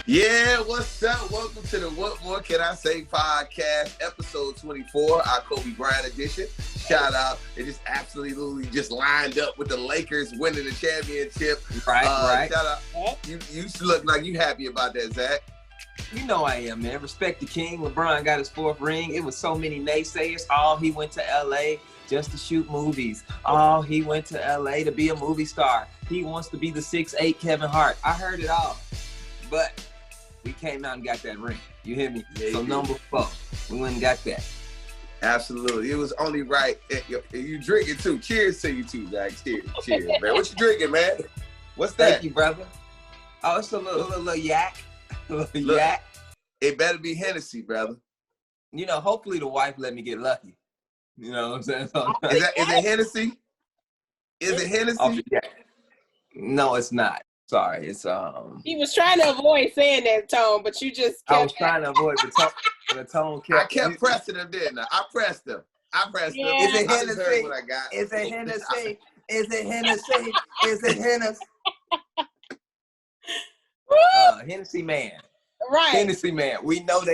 Yeah, what's up? Welcome to the What More Can I Say podcast, episode 24, our Kobe Bryant edition. Shout out. It just absolutely just lined up with the Lakers winning the championship. Right. Shout out. You look like you happy about that, Zach. You know I am, man. Respect the king. LeBron got his fourth ring. It was so many naysayers. Oh, he went to LA just to shoot movies. Oh, he went to LA to be a movie star. He wants to be the 6'8" Kevin Hart. I heard it all. But we came out and got that ring. You hear me? Yeah, so number 4, we went and got that. Absolutely. It was only right. You drinking too. Cheers to you too, Zach. Cheers, man. What you drinking, man? What's that? Thank you, brother. Oh, it's a little yak. Look, it better be Hennessy, brother. You know, hopefully the wife let me get lucky. You know what I'm saying? Is it Hennessy? Is it Hennessy? No, it's not. Sorry, it's He was trying to avoid saying that tone, but you just kept I was trying to avoid the tone. The tone kept. I kept pressing him, didn't I? I pressed him. Yeah. Is it Hennessy? What I got. Is it Hennessy? Is it Hennessy? Is it Hennessy? Hennessy man. Right. Hennessy man. We know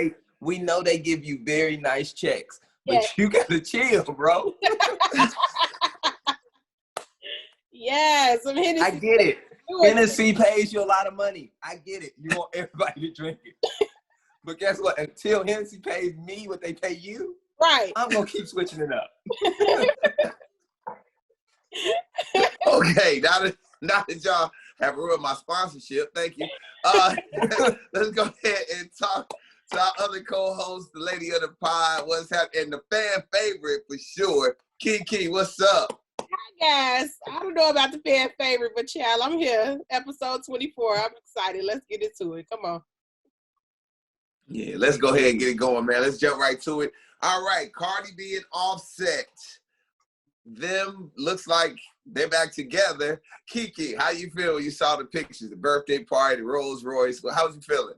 they give you very nice checks, but you gotta chill, bro. Yeah, some Hennessy. I get it. Hennessy pays you a lot of money. I get it. You want everybody to drink it. But guess what? Until Hennessy pays me what they pay you, right, I'm going to keep switching it up. Okay, now that y'all have ruined my sponsorship, thank you. Let's go ahead and talk to our other co-host, the lady of the pod, what's happening, and the fan favorite for sure, Keke, what's up? Hi guys. I don't know about the fan favorite, but child, I'm here. Episode 24. I'm excited. Let's get into it. Come on. Yeah, let's go ahead and get it going, man. Let's jump right to it. All right, Cardi B and Offset. Them looks like they're back together. Keke, how you feel when you saw the pictures, the birthday party, the Rolls Royce? How was you feeling?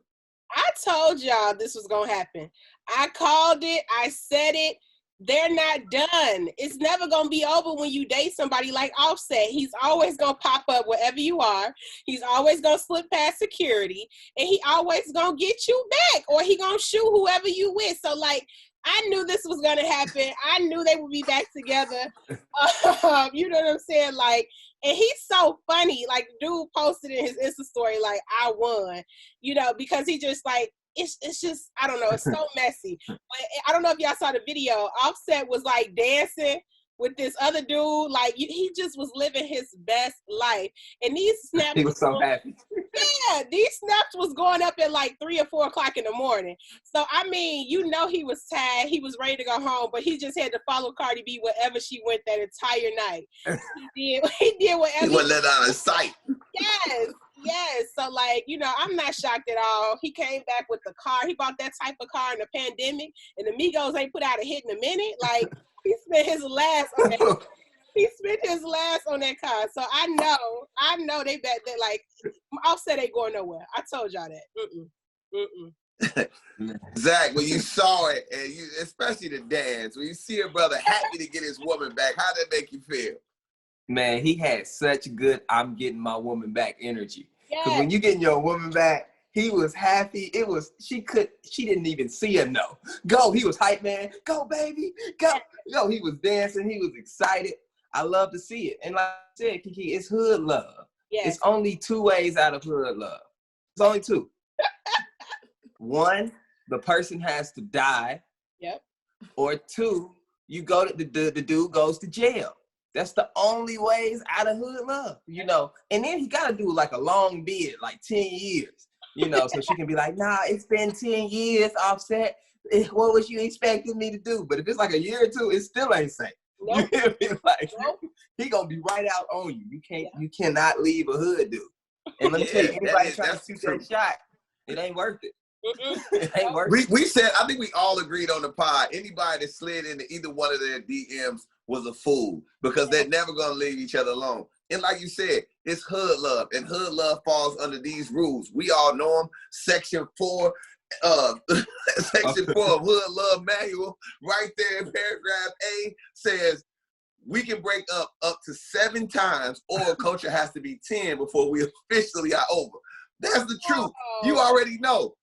I told y'all this was going to happen. I called it. I said it. They're not done. It's never going to be over when you date somebody like Offset. He's always going to pop up wherever you are. He's always going to slip past security. And he always going to get you back. Or he going to shoot whoever you with. So, like, I knew this was going to happen. I knew they would be back together. You know what I'm saying? Like, and he's so funny. Like, dude posted in his Insta story, like, I won. You know, because he just, like, it's just, I don't know, it's so messy. But I don't know if y'all saw the video. Offset was like dancing with this other dude. Like, he just was living his best life. And these snaps, he was so happy. Yeah, these snaps was going up at like 3 or 4 o'clock in the morning. So, I mean, you know he was tired. He was ready to go home, but he just had to follow Cardi B wherever she went that entire night. He did whatever. He wasn't let out of sight. Yes. So, like, you know, I'm not shocked at all. He came back with the car. He bought that type of car in the pandemic, and the Migos ain't put out a hit in a minute. Like, he spent his last on that. He spent his last on that car. So I know they bet that, like, Offset ain't going nowhere. I told y'all that. Zach, when you saw it, and you, especially the dance, when you see a brother happy to get his woman back, how did that make you feel? Man, he had such good I'm getting my woman back energy. Because Yes. when you getting your woman back, he was happy. She didn't even see him no. Go, he was hype, man. Go, baby, go. Yo, he was dancing, he was excited. I love to see it. And like I said, Keke, it's hood love. Yes. It's only 2 ways out of hood love. It's only 2. One, the person has to die. Yep. Or 2, you go to the dude goes to jail. That's the only ways out of hood love, you know. And then he got to do like a long bid, like 10 years, you know, so she can be like, nah, it's been 10 years, Offset. What was you expecting me to do? But if it's like a year or 2, it still ain't safe. Nope. You hear me? Like, Nope. he gonna be right out on you. You cannot leave a hood dude. And let me tell you, anybody trying to shoot that shot, it ain't worth it. It ain't worth it. We said, I think we all agreed on the pod, anybody that slid into either one of their DMs was a fool because they're never going to leave each other alone. And like you said, it's hood love, and hood love falls under these rules. We all know them. Section 4 Section 4 of Hood Love Manual, right there in paragraph A, says we can break up to 7 times, or culture has to be 10 before we officially are over. That's the truth. You already know.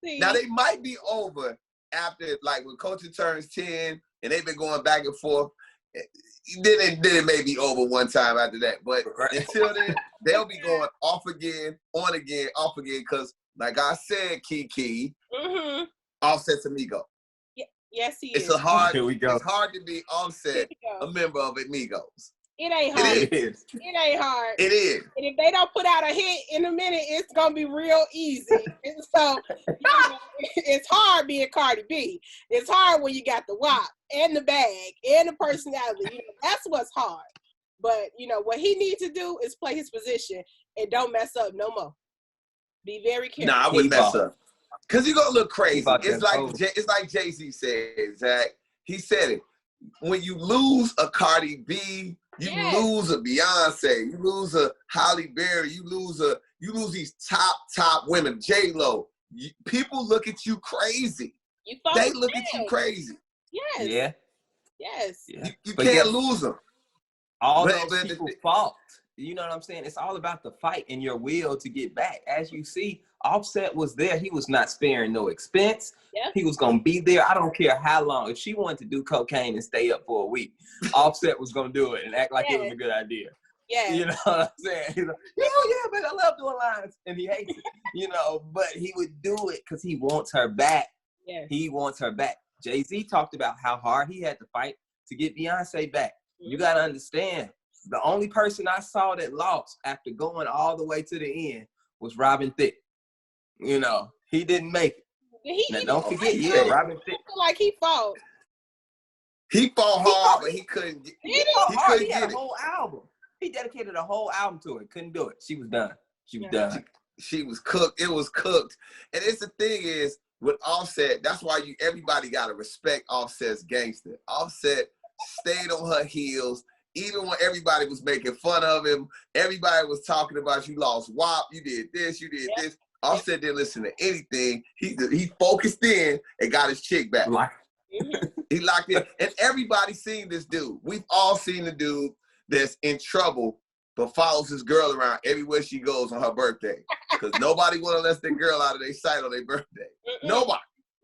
See? Now they might be over after, like, when Culture turns 10 and they've been going back and forth. Then it may be over one time after that. But until then, they'll be going off again, on again, off again. Because, like I said, Keke, Offset's amigo. Yes, he It's is. Here we go. It's hard to be Offset, a member of Amigos. It ain't hard. It is. It ain't hard. It is. And if they don't put out a hit in a minute, it's gonna be real easy. And so it's hard being Cardi B. It's hard when you got the WAP and the bag and the personality. You know, that's what's hard. But you know what he needs to do is play his position and don't mess up no more. Be very careful. Nah, I wouldn't mess up. Cause you're gonna look crazy. It's like Jay-Z said, Zach. He said it. When you lose a Cardi B, you lose a Beyonce, you lose a Halle Berry, you lose these top women, J-Lo. People look at you crazy. They look at you crazy. Yes. Yeah. Yes. Yeah. You can't lose them. All those people fought. You know what I'm saying? It's all about the fight and your will to get back. As you see, Offset was there. He was not sparing no expense. Yep. He was going to be there. I don't care how long. If she wanted to do cocaine and stay up for a week, Offset was going to do it and act like it was a good idea. Yeah. You know what I'm saying? He's like, yeah, but I love doing lines. And he hates it, you know, but he would do it because he wants her back. Yeah. He wants her back. Jay-Z talked about how hard he had to fight to get Beyonce back. You got to understand, the only person I saw that lost after going all the way to the end was Robin Thicke. You know, he didn't make it. Now, don't forget, Robin Thicke. Like he fought. He fought hard, but he couldn't get it. He had a whole album. He dedicated a whole album to it. Couldn't do it. She was done. She was done. She was cooked. It was cooked. And it's the thing is, with Offset, that's why everybody got to respect Offset's gangster. Offset stayed on her heels. Even when everybody was making fun of him, everybody was talking about you lost WAP, you did this, you did this. Offset didn't listen to anything. He focused in and got his chick back. He locked in. And everybody's seen this dude. We've all seen the dude that's in trouble but follows his girl around everywhere she goes on her birthday. Because nobody want to let their girl out of their sight on their birthday. Nobody.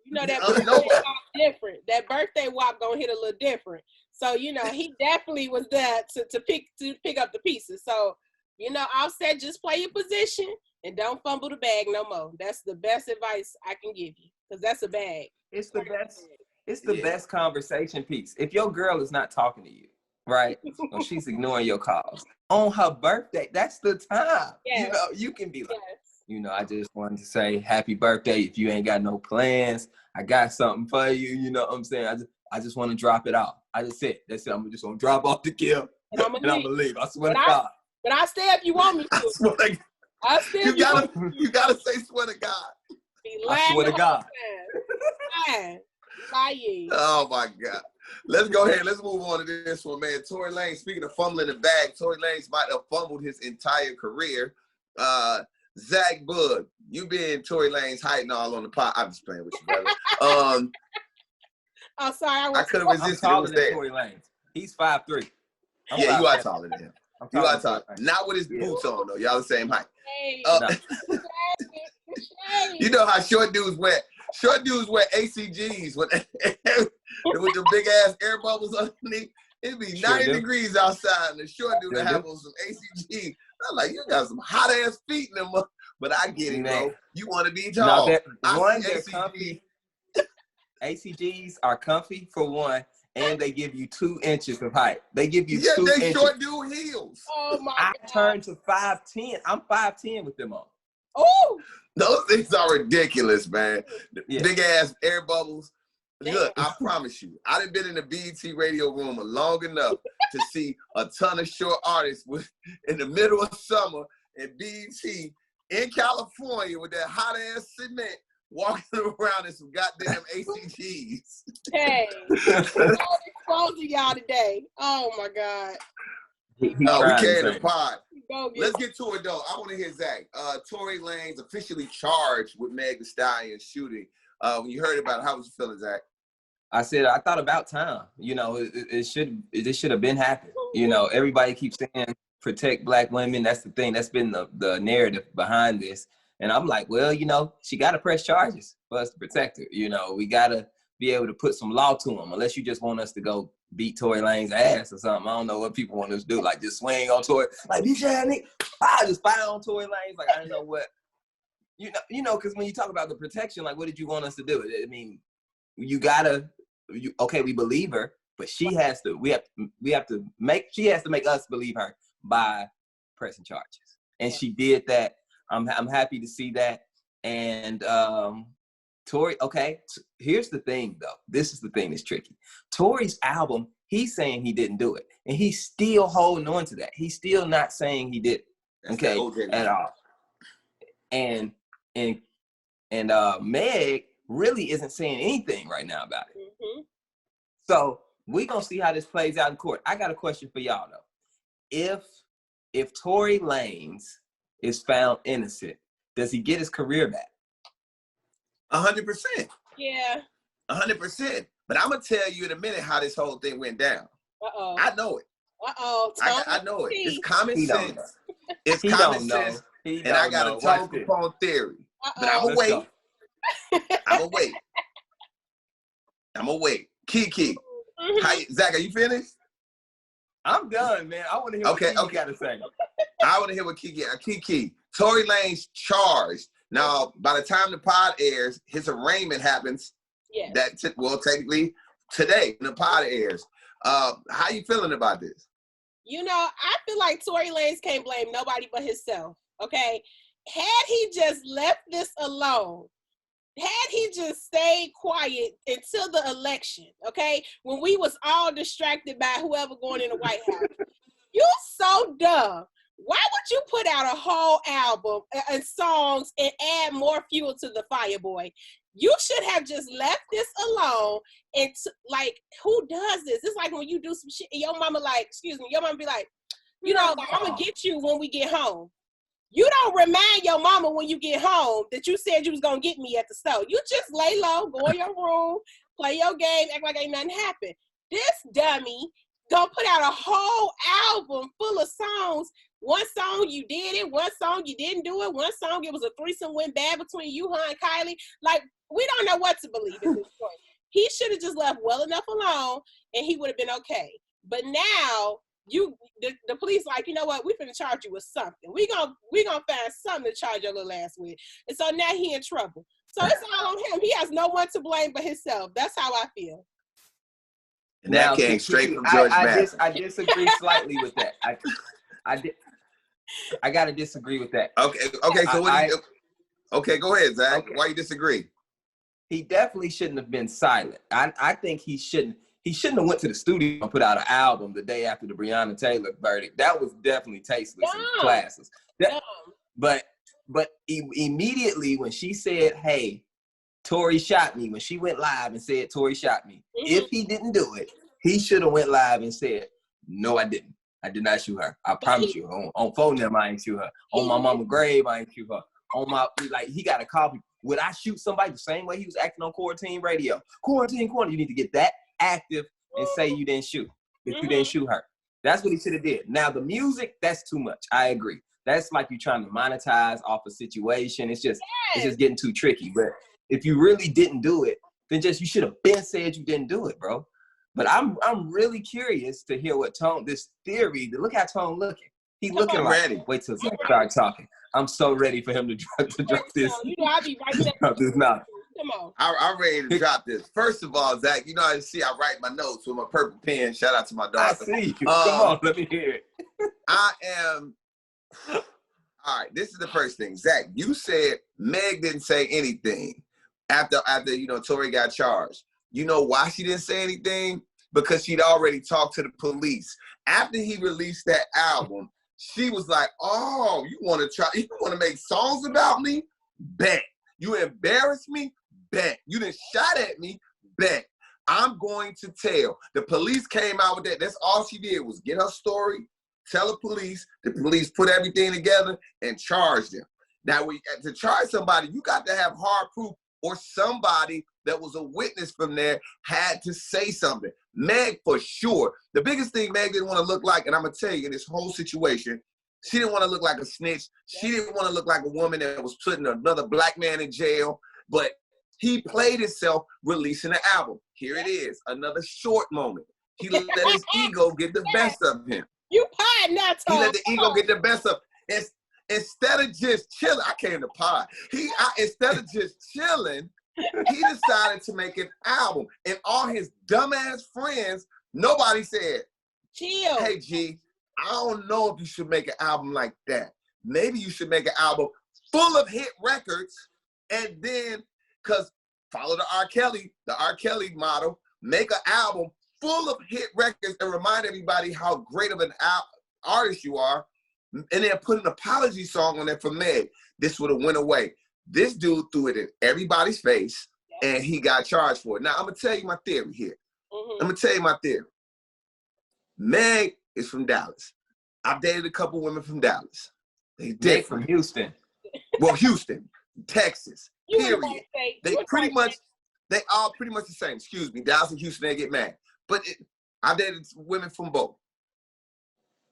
You know that birthday WAP different. That birthday WAP gonna hit a little different. So, you know, he definitely was there to pick up the pieces. So, you know, Offset, just play your position and don't fumble the bag no more. That's the best advice I can give you, because that's a bag. It's the best. It's the best conversation piece. If your girl is not talking to you, right, or she's ignoring your calls on her birthday, that's the time. Yes. You know, you can be like, you know, I just wanted to say happy birthday. If you ain't got no plans, I got something for you. You know what I'm saying? I just want to drop it off. That's it. I'm just gonna drop off the gift and I'm gonna leave. I swear to God. But I stay if you want me to. I swear to God. I stay if you gotta say swear to God. I swear to God. Oh my God. Let's go ahead. Let's move on to this one, man. Tory Lanez, speaking of fumbling the bag, Tory Lanez might have fumbled his entire career. Zach Boog, you been Tory Lanez hiding all on the pot. I'm just playing with you, brother. Oh, sorry. I couldn't resist. I'm taller than Tory Lanez. He's 5'3". Yeah, you are taller than him. You are taller. Not with his boots on, though. Y'all the same height. You know how short dudes wear ACGs with the big ass air bubbles underneath. It'd be 90 degrees outside, and the short dude would have on some ACGs. I'm like, you got some hot ass feet in them, but I get it, bro. You want to be tall. They're comfy. ACGs are comfy for one, and they give you 2 inches of height. They give you 2 inches. Short dude heels. Oh my God. I turned to 5'10". I'm 5'10" with them on. Oh, those things are ridiculous, man. Big ass air bubbles. Look, I promise you, I done been in the BET radio room long enough to see a ton of short artists in the middle of summer at BET in California with that hot ass cement walking around in some goddamn ACGs. Hey, I'm exposing y'all today. Oh my God. We carried the pod. Let's get to it though. I want to hear Zach. Tory Lanez officially charged with Meg Thee Stallion's shooting. When you heard about it, how was you feeling, Zach? I said, I thought about time. You know, it should have been happened. You know, everybody keeps saying protect Black women. That's the thing. That's been the narrative behind this. And I'm like, well, you know, she got to press charges for us to protect her. You know, we got to be able to put some law to them, unless you just want us to go beat Tory Lane's ass or something. I don't know what people want us to do, like just swing on Tory, like, bitch ass nigga, just fire on Tory Lane's. Like, I don't know what, you know, because when you talk about the protection, like, what did you want us to do? I mean, okay, we believe her, but she has to make us believe her by pressing charges. And she did that. I'm happy to see that. And Tory, okay, here's the thing though. This is the thing that's tricky. Tory's album, he's saying he didn't do it. And he's still holding on to that. He's still not saying he did, okay, at all. And Meg really isn't saying anything right now about it. Mm-hmm. So we're gonna see how this plays out in court. I got a question for y'all though. If Tory Lanez is found innocent, does he get his career back? 100%. Yeah. 100%. But I'm gonna tell you in a minute how this whole thing went down. Uh-oh. I know it. Uh-oh. I know it. It's common sense. It's common sense. And I got a total Kapone theory. But I'm gonna wait. I'm gonna wait. Keke. Zach, are you finished? I'm done, man. I want to hear what Keke got to say. I want to hear what Keke. Tory Lanez charged. Now, by the time the pod airs, his arraignment happens. Yes. Technically today, when the pod airs. How you feeling about this? You know, I feel like Tory Lanez can't blame nobody but himself. Okay, had he just left this alone, had he just stayed quiet until the election, okay, when we was all distracted by whoever going in the White House, you so dumb. Why would you put out a whole album and songs and add more fuel to the fire, boy? You should have just left this alone. And like, who does this? It's like when you do some shit and your mama your mama be like, you know, I'm gonna get you when we get home. You don't remind your mama when you get home that you said you was gonna get me at the store. You just lay low, go in your room, play your game, act like ain't nothing happened. This dummy gonna put out a whole album full of songs. One song you did it, one song you didn't do it, one song it was a threesome went bad between you, her, and Kylie. Like, we don't know what to believe at this point. He should have just left well enough alone and he would have been okay. But now the police like, you know what, we finna charge you with something. We gonna find something to charge your little ass with. And so now he in trouble. So it's all on him. He has no one to blame but himself. That's how I feel. And that came straight from George Mason. I disagree slightly with that. I gotta disagree with that. Okay. So okay, go ahead, Zach. Okay. Why you disagree? He definitely shouldn't have been silent. I think he shouldn't have went to the studio and put out an album the day after the Breonna Taylor verdict. That was definitely tasteless and classless. But immediately when she said, "Hey, Tory shot me," when she went live and said Tory shot me, if he didn't do it, he should have went live and said, "No, I didn't. I did not shoot her. I promise you. On phone them, I ain't shoot her. On my mama's grave, I ain't shoot her. On my, like, he got to call people. Would I shoot somebody the same way he was acting on Quarantine Radio? Quarantine Corner. You need to get that active and say you didn't shoot. If you didn't shoot her. That's what he should have did. Now, the music, that's too much. I agree. That's like you trying to monetize off a situation. It's just getting too tricky. But if you really didn't do it, then you should have been said you didn't do it, bro. But I'm really curious to hear what Tone, this theory, look how Tone looking. He looking like, ready. Wait till Zach start talking. I'm so ready for him to drop this. You know, I'll be right there. Drop this now. Come on. I'm ready to drop this. First of all, Zach, you know, I write my notes with my purple pen. Shout out to my daughter. I see you. Come on, let me hear it. All right, this is the first thing. Zach, you said Meg didn't say anything after Tory got charged. You know why she didn't say anything? Because she'd already talked to the police. After he released that album, she was like, "Oh, you want to make songs about me? Bet. You embarrass me? Bet. You done shot at me? Bet. I'm going to tell." The police came out with that. That's all she did was get her story, tell the police put everything together and charged them. Now, to charge somebody, you got to have hard proof, or somebody that was a witness from there had to say something. Meg, for sure. The biggest thing Meg didn't want to look like, and I'm going to tell you, in this whole situation, She didn't want to look like a snitch. She didn't want to look like a woman that was putting another black man in jail. But he played himself releasing the album. Here it is, another short moment. He let his ego get the best of him. You pod now, Tom. He let the ego get the best of him. Instead of just chilling, I came to pod. Instead of just chilling, he decided to make an album. And all his dumbass friends, nobody said, chill. Hey, G, I don't know if you should make an album like that. Maybe you should make an album full of hit records and then, because follow the R. Kelly model, make an album full of hit records and remind everybody how great of an artist you are, and then put an apology song on there for Meg. This would have went away. This dude threw it in everybody's face, and he got charged for it. Now, I'm going to tell you my theory here. I'm going to tell you my theory. Meg is from Dallas. I've dated a couple women from Dallas. They Meg from Houston. Well, Houston, Texas, period. They all pretty much the same. Excuse me, Dallas and Houston, they get mad. But I've dated women from both.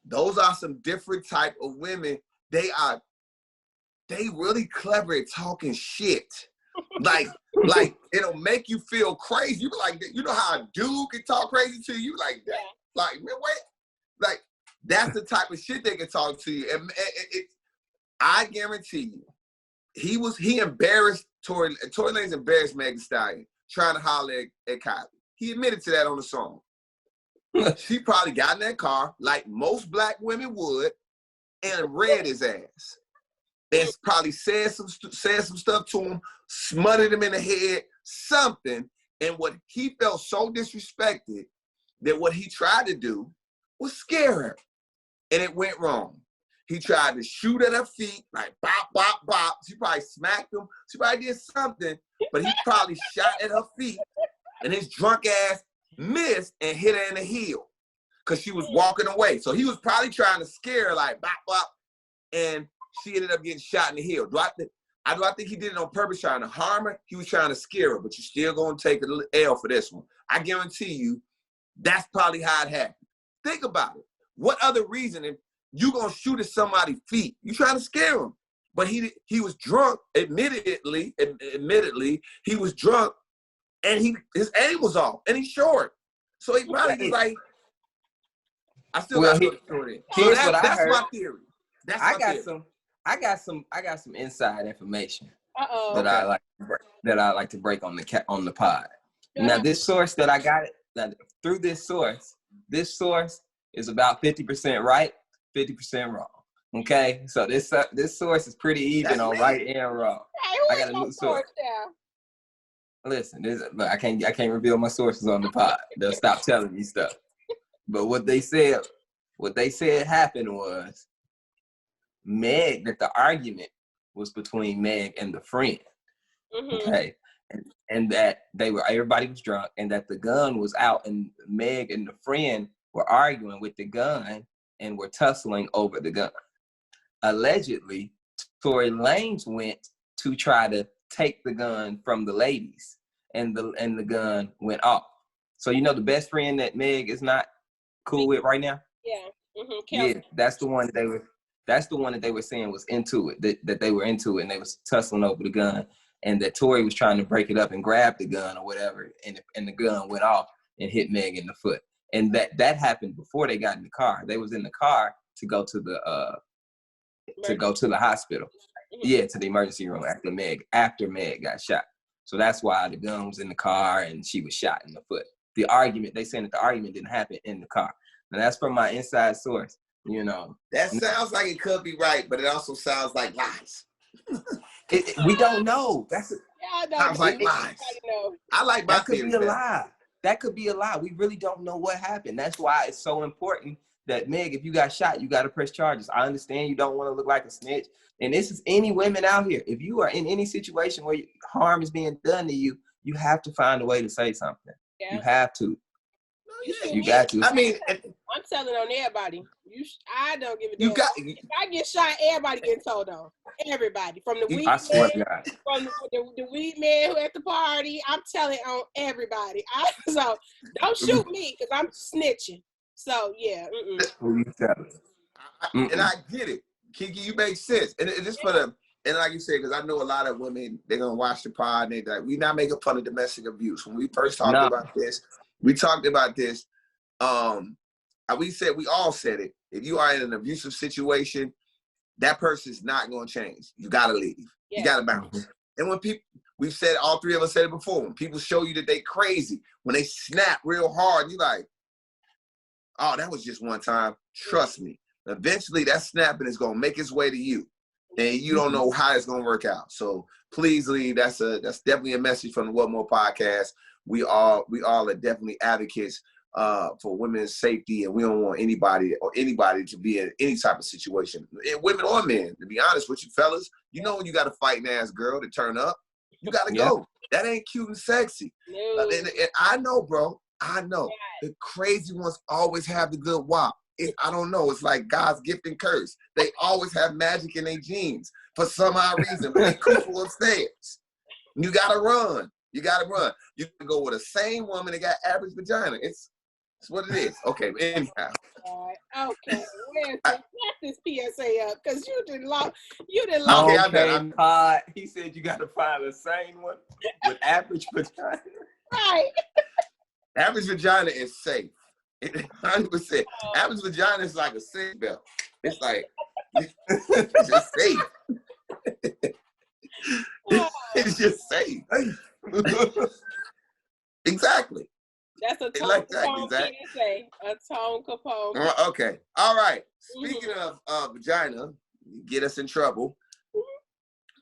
Those are some different type of women. They really clever at talking shit. Like it'll make you feel crazy. You be like, you know how a dude can talk crazy to you like that? Like, man, wait. Like, that's the type of shit they can talk to you. And I guarantee you, he embarrassed Tory Lanez embarrassed Megan Thee Stallion trying to holler at Kylie. He admitted to that on the song. She probably got in that car like most black women would and read his ass. And probably said some stuff to him, smothered him in the head, something. And what he felt so disrespected that what he tried to do was scare her. And it went wrong. He tried to shoot at her feet, like bop, bop, bop. She probably smacked him. She probably did something, but he probably shot at her feet. And his drunk ass missed and hit her in the heel because she was walking away. So he was probably trying to scare her, like bop, bop. And she ended up getting shot in the heel. Do I think he did it on purpose, trying to harm her? He was trying to scare her, but you're still going to take an L for this one. I guarantee you, that's probably how it happened. Think about it. What other reason if you going to shoot at somebody's feet? You trying to scare him. But he was drunk, admittedly, he was drunk, and his aim was off, and he's short. So he probably was like, I still got to story. So that's my theory. I got some inside information that I like to break on the pod. Now this source that I got through this source is about 50% right, 50% wrong. Okay, so this source is pretty even on right and wrong. Hey, I got a new source. Listen, look, I can't reveal my sources on the pod. They'll stop telling me stuff. But what they said happened was that the argument was between Meg and the friend. Okay. And that everybody was drunk and that the gun was out and Meg and the friend were arguing with the gun and were tussling over the gun. Allegedly, Tory Lanez went to try to take the gun from the ladies and the gun went off. So you know the best friend that Meg is not cool with right now? Yeah. Yeah, that's the one that they were saying was into it, that they were into it and they was tussling over the gun and that Tory was trying to break it up and grab the gun or whatever and the gun went off and hit Meg in the foot. And that happened before they got in the car. They was in the car to go to the hospital. Yeah, to the emergency room after Meg got shot. So that's why the gun was in the car and she was shot in the foot. They saying that the argument didn't happen in the car. And that's from my inside source, you know. That sounds like it could be right, but it also sounds like lies. We don't know. Sounds like lies. I like my theory. That could be a lie. That could be a lie. We really don't know what happened. That's why it's so important that, Meg, if you got shot, you got to press charges. I understand you don't want to look like a snitch. And this is any women out here. If you are in any situation where harm is being done to you, you have to find a way to say something. Yeah. You have to. You got to. I mean, I'm telling on everybody. I don't give a damn. If I get shot, everybody getting told on. Everybody, from the weed man, from the weed man who at the party. I'm telling on everybody. So don't shoot me because I'm snitching. So yeah. Who you telling? And I get it. Keke, you make sense. And just for the, and like you said, because I know a lot of women, they're going to watch the pod and they're like, we're not making fun of domestic abuse. When we first talked about this, we talked about this. We all said it. If you are in an abusive situation, that person's not going to change. You got to leave. Yeah. You got to bounce. And when people, we've said, all three of us said it before, when people show you that they crazy, when they snap real hard, you're like, oh, that was just one time. Trust me. Eventually, that snapping is going to make its way to you. And you don't know how it's going to work out. So please leave. That's definitely a message from the What More podcast. We all are definitely advocates for women's safety, and we don't want anybody to be in any type of situation, women or men. To be honest with you, fellas, you know when you got a fighting ass girl to turn up, you got to go. That ain't cute and sexy. No. And I know, bro. I know. The crazy ones always have the good wop. I don't know. It's like God's gift and curse. They always have magic in their genes for some odd reason, but they cuckoo upstairs. You gotta run. You gotta run. You can go with the same woman that got average vagina. It's what it is. Okay, anyhow. Okay, wrap this PSA up because you didn't lost. Okay, Pod. He said you gotta find the same one with average vagina. Right. Average vagina is safe. 100%. Average vagina is like a seat belt. It's like it's just safe. It's just safe. Exactly. That's a Tone Kapone PSA. A Tone Kapone. Okay. All right. Speaking of vagina, get us in trouble.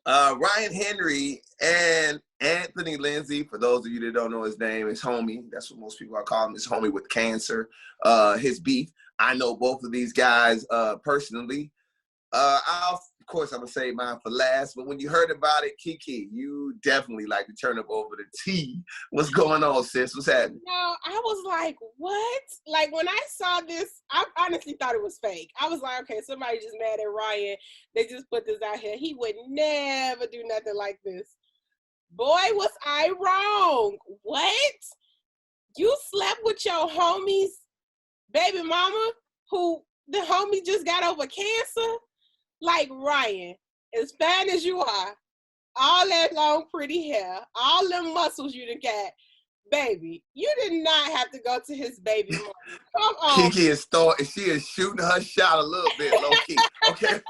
Ryan Henry and Anthony Lindsay, for those of you that don't know his name, is homie. That's what most people are calling him, his homie with cancer. His beef. I know both of these guys personally. Of course, I'm going to save mine for last, but when you heard about it, Keke, you definitely like to turn up over the tea. What's going on, sis? What's happening? No, I was like, what? Like, when I saw this, I honestly thought it was fake. I was like, okay, somebody just mad at Ryan. They just put this out here. He would never do nothing like this. Boy, was I wrong. What? You slept with your homie's baby mama who the homie just got over cancer? Like, Ryan, as fine as you are, all that long pretty hair, all them muscles you done got, baby, you did not have to go to his baby mama. Come on. Keke she is shooting her shot a little bit low key. Okay.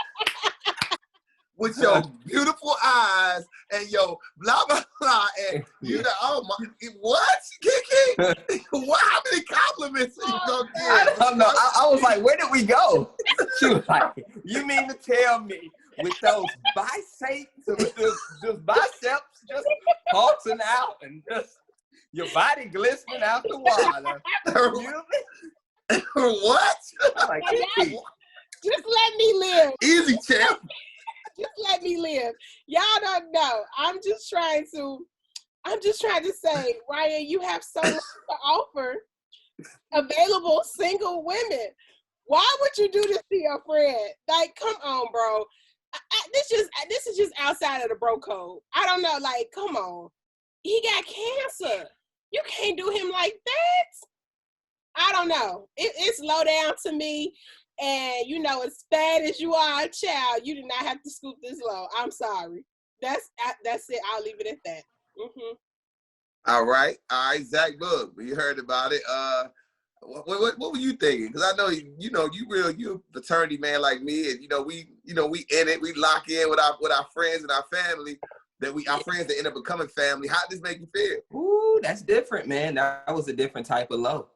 With your beautiful eyes and your blah blah blah, and you know, oh my, what, Keke? What? How many compliments are you gonna give? I don't know. I was like, where did we go? She was like, you mean to tell me with those biceps, just biceps, just pulsing out, and just your body glistening out the water? What? I'm like, just let me live. Easy, champ. Just let me live. Y'all don't know. I'm just trying to say, Ryan, you have so much to offer available single women. Why would you do this to your friend? Like, come on, bro. This is just outside of the bro code. I don't know. Like, come on. He got cancer. You can't do him like that. I don't know. It's low down to me. And, you know, as fat as you are a child, you do not have to scoop this low. I'm sorry. That's it. I'll leave it at that. Mm-hmm. All right, Zach Boog, you heard about it. What were you thinking? Because I know you're a fraternity man like me, and we in it. We lock in with our friends and our family. Our friends that end up becoming family. How does this make you feel? Ooh, that's different, man. That was a different type of low.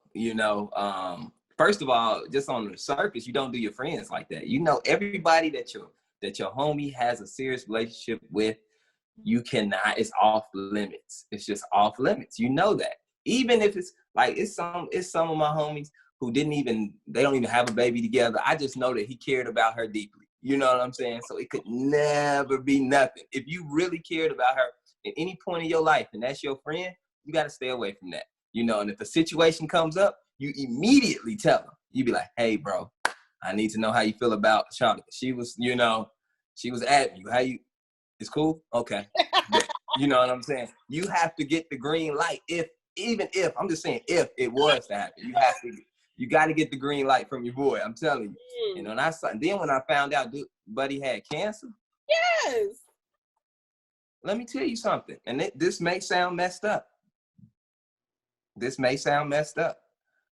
First of all, just on the surface, you don't do your friends like that. Everybody that your homie has a serious relationship with, you cannot. It's off limits. It's just off limits. You know that. Even if it's like it's some of my homies who they don't even have a baby together. I just know that he cared about her deeply. You know what I'm saying? So it could never be nothing. If you really cared about her at any point in your life, and that's your friend, you got to stay away from that. And if a situation comes up, you immediately tell them. You be like, hey, bro, I need to know how you feel about Shauna. She was at you. It's cool? Okay. You know what I'm saying? You have to get the green light. Even if, I'm just saying, if it was to happen, You got to get the green light from your boy. I'm telling you. And when I found out, Buddy had cancer. Yes. Let me tell you something, and this may sound messed up.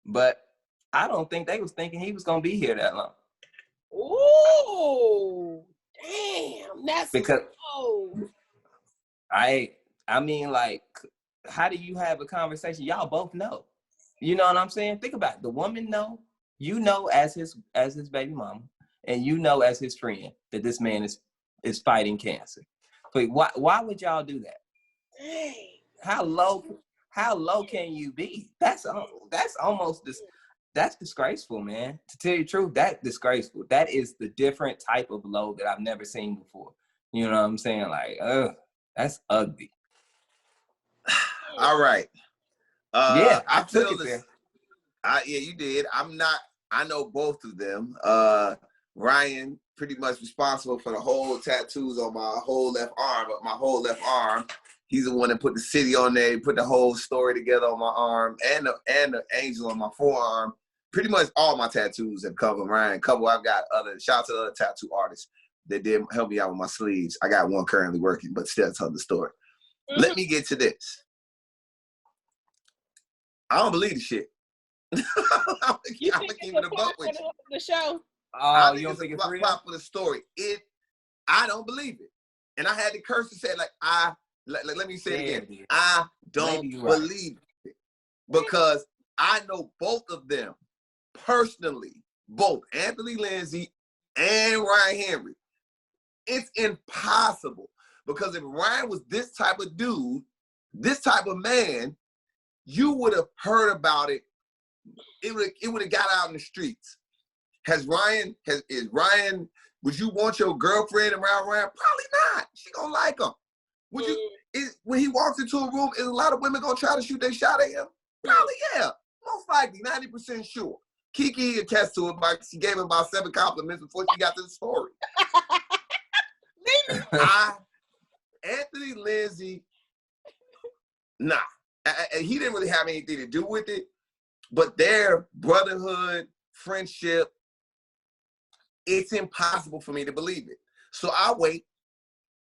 But I don't think they was thinking he was gonna be here that long. Ooh, damn, that's because low. I mean, like, how do you have a conversation? Y'all both know. You know what I'm saying? Think about it. The woman know, you know, as his baby mama, and you know as his friend that this man is fighting cancer. But why would y'all do that? Dang. How low can you be? That's almost this. That's disgraceful, man. To tell you the truth, that's disgraceful. That is the different type of low that I've never seen before. You know what I'm saying? Like, that's ugly. All right. Yeah, I feel took it there. Yeah, you did. I know both of them. Ryan, pretty much responsible for the whole tattoos on my whole left arm. He's the one that put the city on there, put the whole story together on my arm, and the angel on my forearm. Pretty much all my tattoos have come from Ryan. I've got shout out to the other tattoo artists that did help me out with my sleeves. I got one currently working, but still tell the story. Mm-hmm. Let me get to this. I don't believe the shit. I'm gonna keep it a buck with you. The show. Oh, you don't think it's real? For the story. I don't believe it, and I had to curse and say let me say it again. I don't believe it because I know both of them personally, both Anthony Lindsay and Ryan Henry. It's impossible because if Ryan was this type of dude, this type of man, you would have heard about it. It would have got out in the streets. Is Ryan? Would you want your girlfriend around Ryan? Probably not. She gonna like him. Would you? When he walks into a room, is a lot of women gonna try to shoot their shot at him? Probably, yeah. Most likely, 90% sure. Keke attests to it, but she gave him about 7 compliments before she got to the story. Anthony Lindsay, nah. He didn't really have anything to do with it, but their brotherhood, friendship, it's impossible for me to believe it. So I'll wait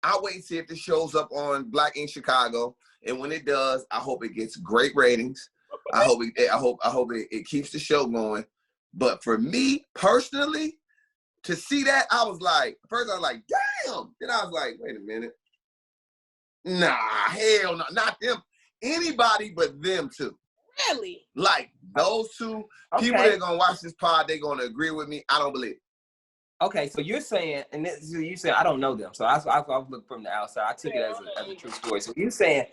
and see if this shows up on Black Ink Chicago, and when it does, I hope it gets great ratings. I hope it keeps the show going. But for me personally, to see that, first I was like, damn. Then I was like, wait a minute. Nah, hell no, not them. Anybody but them two. Really? Like those two people that are gonna watch this pod, they're gonna agree with me. I don't believe it. Okay, so you're saying, you said I don't know them, so I was looking from the outside. I took it as a true story. So you're saying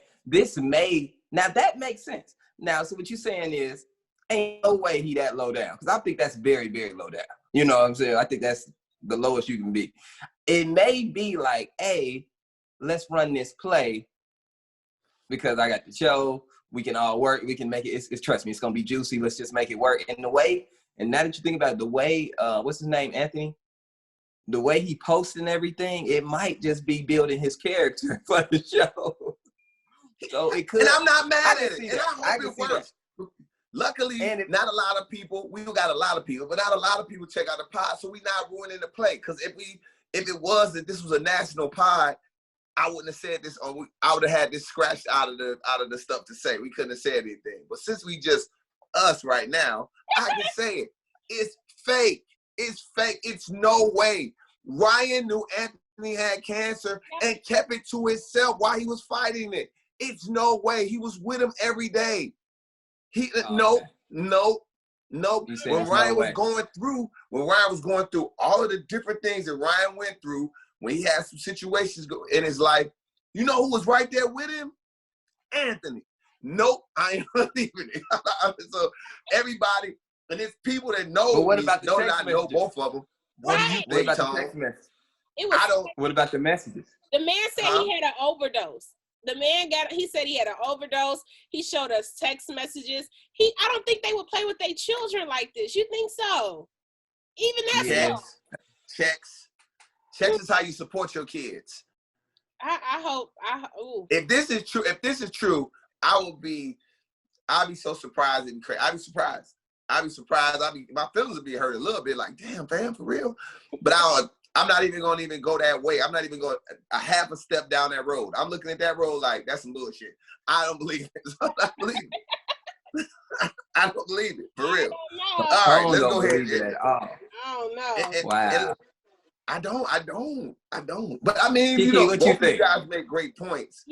now that makes sense. Now, so what you're saying is, ain't no way he that low down, because I think that's very, very low down. You know what I'm saying? I think that's the lowest you can be. It may be like, hey, let's run this play because I got the show. We can all work. We can make it. It's trust me, it's gonna be juicy. Let's just make it work. And now that you think about it, the way, what's his name, Anthony? The way he posts and everything, it might just be building his character for the show. So it could. And I'm not mad at it. And I hope it works. Luckily, not a lot of people, we got a lot of people, but not a lot of people check out the pod, so we not ruining the play. Because if it was that this was a national pod, I wouldn't have said this, or I would have had this scratched out of the stuff to say. We couldn't have said anything. But since we just us right now, I can say it. It's fake. It's fake. It's no way. Ryan knew Anthony had cancer and kept it to himself while he was fighting it. It's no way. He was with him every day. No. When Ryan was going through all of the different things that Ryan went through, when he had some situations in his life, you know who was right there with him? Anthony. Nope, I ain't believing it. So everybody, and it's people that know what me, about the know text that I know messages? both of them. What do you think, What about Tom? the text messages? What about the messages? The man said he had an overdose. The man he said he had an overdose. He showed us text messages. I don't think they would play with their children like this. You think so? Even that Checks is how you support your kids. I hope. If this is true, I'll be so surprised and crazy. I'd be surprised. I'd be surprised. My feelings would be hurt a little bit. Like, damn, fam, for real. But I'm not even going to even go that way. I'm not even going a half a step down that road. I'm looking at that road like that's some bullshit. I don't believe it. So I believe it. I don't believe it for real. All right, let's go ahead. I don't know. Wow. I don't. But I mean, Keke, what both you you guys make great points.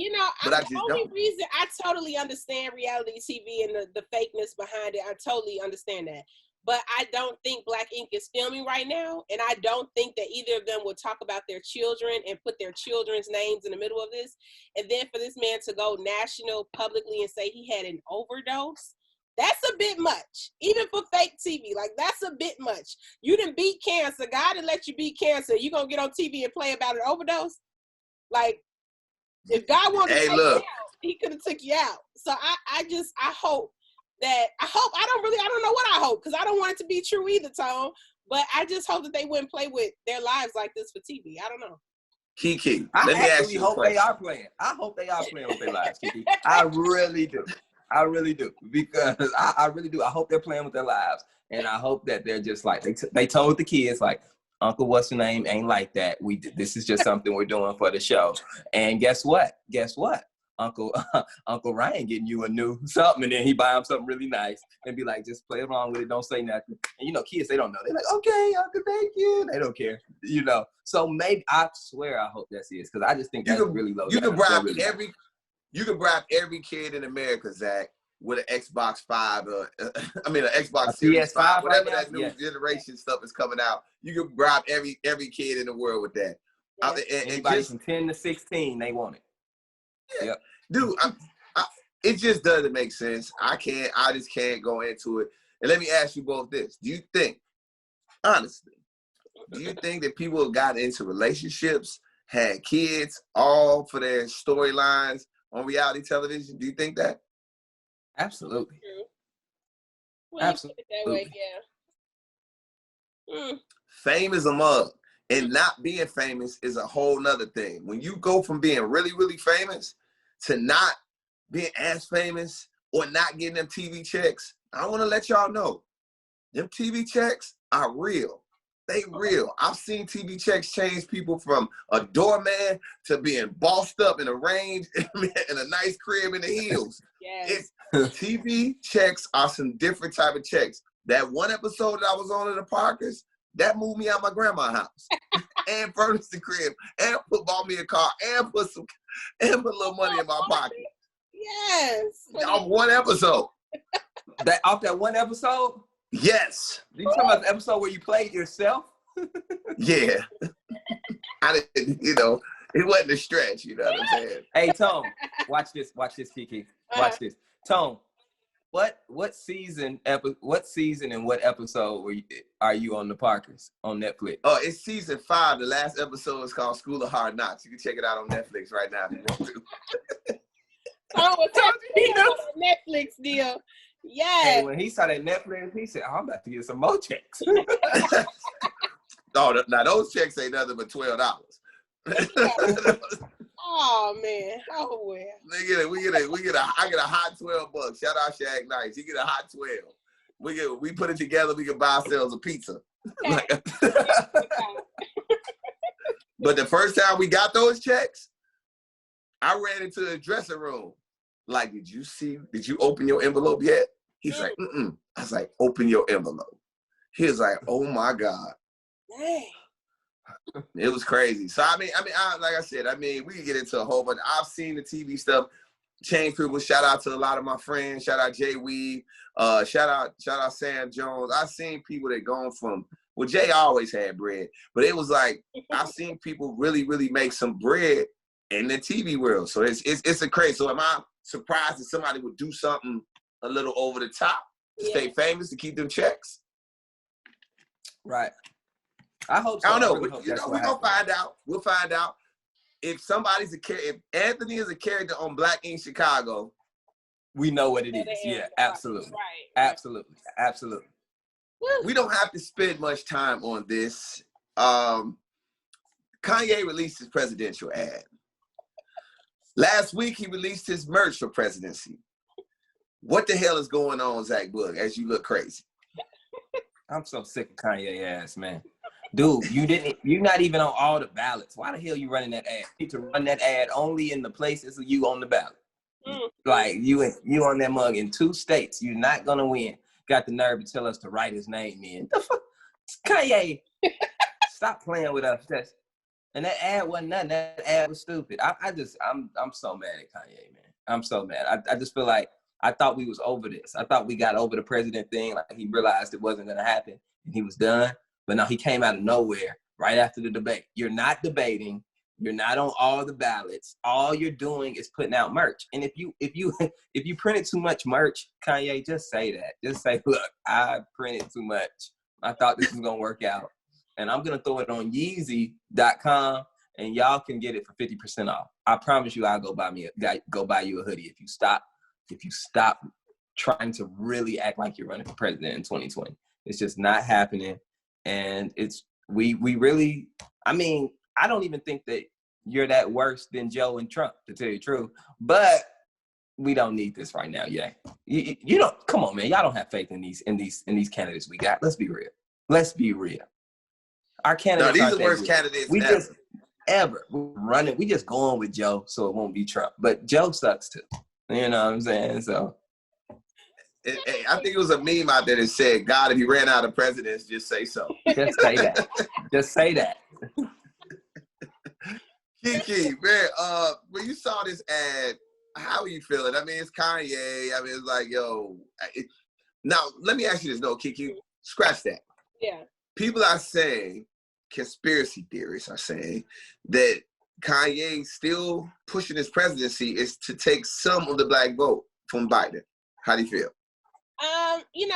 But I just don't. Reason I totally understand reality TV and the fakeness behind it. I totally understand that. But I don't think Black Ink is filming right now. And I don't think that either of them will talk about their children and put their children's names in the middle of this. And then for this man to go national publicly and say he had an overdose, that's a bit much. Even for fake TV, like that's a bit much. You didn't beat cancer. God didn't let you beat cancer. You gonna get on TV and play about an overdose? Like, if God wanted to take you out, he could have took you out. So I hope that, I don't know what I hope, because I don't want it to be true either, Tone. But I just hope that they wouldn't play with their lives like this for TV. I don't know. Keke, let me ask you hope they are playing. I hope they are playing with their lives, Keke. I really do. I really do. Because I really do. I hope they're playing with their lives. And I hope that they're just like, they told the kids, like, Uncle what's her name ain't like that. This is just something we're doing for the show. And guess what? Uncle Ryan getting you a new something, and then he buy him something really nice and be like, just play along with it, don't say nothing. And kids, they don't know. They're like, okay, Uncle, thank you. They don't care, So maybe, I swear, I hope that's it, because I just think that's really low. You can bribe every kid in America, Zach, with an Xbox 5, an Xbox Series 5, whatever right that new generation stuff is coming out. You can bribe every kid in the world with that. Anybody from 10 to 16, they want it. Yeah. Yep. Dude, it just doesn't make sense. I just can't go into it. And let me ask you both this. Do you think that people have gotten into relationships, had kids, all for their storylines on reality television? Do you think that? Absolutely. Well, absolutely. That way, yeah. Fame is a mug. And not being famous is a whole nother thing. When you go from being really, really famous to not being as famous or not getting them TV checks, I want to let y'all know, them TV checks are real. They real. I've seen TV checks change people from a doorman to being bossed up in a range in a nice crib in the hills. Yes. TV checks are some different type of checks. That one episode that I was on in the Parkers, that moved me out of my grandma's house and furnished the crib and bought me a car and put a little money in my pocket. Yes. Off one episode. Off that one episode? Yes. You talking about the episode where you played yourself? Yeah. I didn't, it wasn't a stretch, you know what I'm saying? Hey, Tone, watch this, Keke. Watch this. Tone, what season and what episode are you on the Parkers on Netflix? Oh, it's season 5. The last episode is called School of Hard Knocks. You can check it out on Netflix right now if you want to. Oh, Netflix deal. Yes. Hey, when he saw that Netflix, he said, I'm about to get some more checks. Oh, now those checks ain't nothing but $12. Oh man! Oh well. I get a hot $12. Shout out Shaq Nice. You get a hot 12. We put it together. We can buy ourselves a pizza. But the first time we got those checks, I ran into the dressing room. Like, did you open your envelope yet? He's like, mm-mm. I was like, open your envelope. He was like, oh my God. Dang. It was crazy. So like I said, we can get into a whole bunch. I've seen the TV stuff change people. Shout out to a lot of my friends. Shout out Jay Weed. Shout out Sam Jones. I've seen people that gone from, well, Jay always had bread, but it was like I've seen people really, really make some bread in the TV world. So it's a crazy. So am I surprised that somebody would do something a little over the top to stay famous, to keep them checks? Right. I hope so. I don't know. We're going to find out. We'll find out. If if Anthony is a character on Black Ink Chicago, we know what it is. Yeah, absolutely. Right. Absolutely. We don't have to spend much time on this. Kanye released his presidential ad. Last week, he released his merch for presidency. What the hell is going on, Zach Boog, as you look crazy? I'm so sick of Kanye ass, man. Dude, you're not even on all the ballots. Why the hell you running that ad? You need to run that ad only in the places you on the ballot. Like you on that mug in 2 states. You're not gonna win. Got the nerve to tell us to write his name in. The fuck, Kanye, stop playing with us. And that ad wasn't nothing. That ad was stupid. I'm so mad at Kanye, man. I'm so mad. I just feel like I thought we was over this. I thought we got over the president thing. Like he realized it wasn't gonna happen and he was done. But no, he came out of nowhere right after the debate. You're not debating. You're not on all the ballots. All you're doing is putting out merch. And if you printed too much merch, Kanye, just say that. Just say, look, I printed too much. I thought this was gonna work out. And I'm gonna throw it on Yeezy.com and y'all can get it for 50% off. I promise you I'll go buy you a hoodie if you stop trying to really act like you're running for president in 2020. It's just not happening. And we really, I mean, I don't even think that you're that worse than Joe and Trump, to tell you the truth. But we don't need this right now, yeah. You don't, come on, man. Y'all don't have faith in these candidates we got. Let's be real. Let's be real. Our candidates. No, these are the worst candidates we're running. We just going with Joe, so it won't be Trump. But Joe sucks too. You know what I'm saying? So I think it was a meme out there that said, God, if you ran out of presidents, just say so. Just say that. Just say that. Keke, man, when you saw this ad, how are you feeling? I mean, it's Kanye. I mean, it's like, yo. Now, let me ask you this. No, Keke, scratch that. Yeah. People are saying, conspiracy theorists are saying, that Kanye still pushing his presidency is to take some of the black vote from Biden. How do you feel?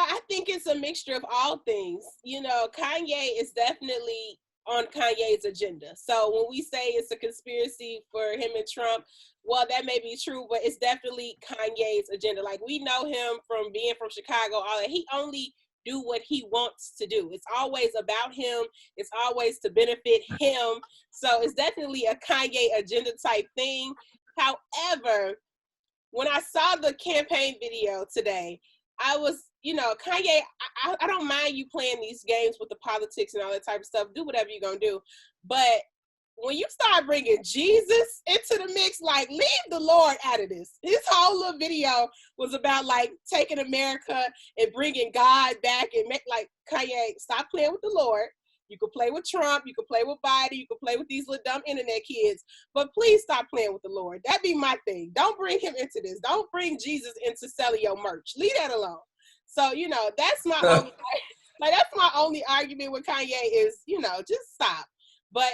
I think it's a mixture of all things. Kanye is definitely on Kanye's agenda. So when we say it's a conspiracy for him and Trump, well, that may be true, but it's definitely Kanye's agenda. Like, we know him from being from Chicago, all that. He only do what he wants to do. It's always about him. It's always to benefit him. So it's definitely a Kanye agenda type thing. However, when I saw the campaign video today, I was, Kanye, I don't mind you playing these games with the politics and all that type of stuff. Do whatever you're going to do. But when you start bringing Jesus into the mix, like, leave the Lord out of this. His whole little video was about, like, taking America and bringing God back and like, Kanye, stop playing with the Lord. You could play with Trump, you could play with Biden, you could play with these little dumb internet kids, but please stop playing with the Lord. That'd be my thing. Don't bring him into this. Don't bring Jesus into selling your merch. Leave that alone. So, that's my only, that's my only argument with Kanye is, just stop.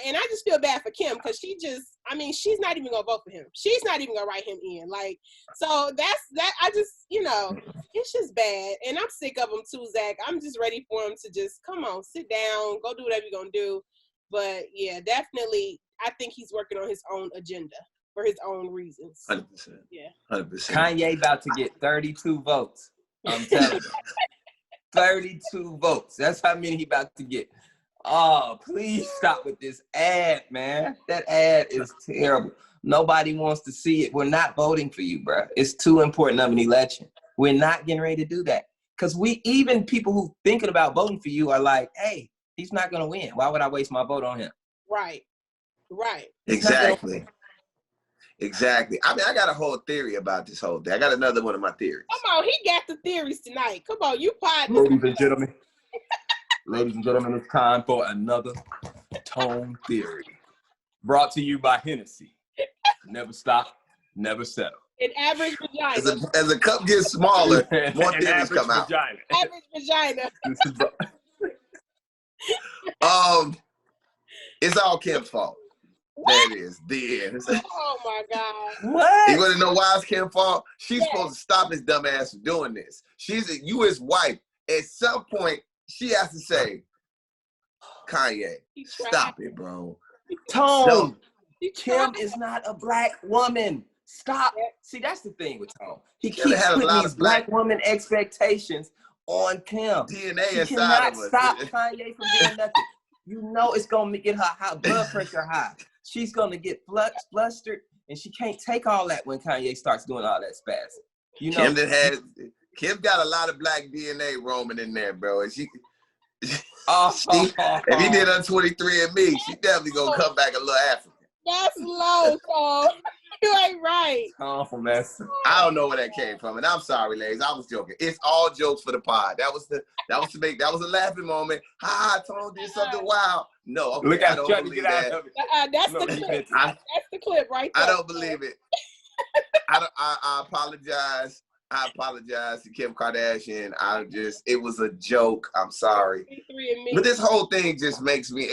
And I just feel bad for Kim because she's not even gonna vote for him. She's not even gonna write him in. Like, so that's that. I just, it's just bad, and I'm sick of him too, Zach. I'm just ready for him to just come on, sit down, go do whatever you're gonna do. But yeah, definitely, I think he's working on his own agenda for his own reasons. 100%. Yeah. 100%. Kanye about to get 32 votes. I'm telling you, 32 votes. That's how many he about to get. Oh, please stop with this ad, man. That ad is terrible. Nobody wants to see it. We're not voting for you, bro. It's too important of an election. We're not getting ready to do that. Because even people who thinking about voting for you are like, hey, he's not going to win. Why would I waste my vote on him? Right. Exactly. I mean, I got a whole theory about this whole thing. I got another one of my theories. Come on, he got the theories tonight. Come on, you pod. Ladies and gentlemen, it's time for another Tone Theory. Brought to you by Hennessy. Never stop, never settle. An average vagina. As the cup gets smaller, more theories come out. Vagina. Average vagina. It's all Kim's fault. What? That is the end. Oh my God. What? You want to know why it's Kim's fault? She's supposed to stop his dumb ass from doing this. You his wife. At some point, she has to say, Kanye, stop it, bro. Tone, Kim is not a black woman. Stop. See, that's the thing with Tone. He keeps putting these black woman expectations on Kim. DNA she inside cannot of us. Stop Kanye from doing nothing. It's going to get her high blood pressure high. She's going to get flustered, and she can't take all that when Kanye starts doing all that spasm. Kim got a lot of black DNA roaming in there, bro. And If he did her 23 and me, she definitely gonna come back a little African. That's low, Tom. You ain't right. Oh, mess. I don't know where that came from, and I'm sorry, ladies. I was joking. It's all jokes for the pod. That was a laughing moment. Ha! Tone did something wild. No, okay, Look, I don't believe that. That's the clip. That's the clip right there. I don't believe it. I apologize. I apologize to Kim Kardashian. It was a joke. I'm sorry. But this whole thing just makes me,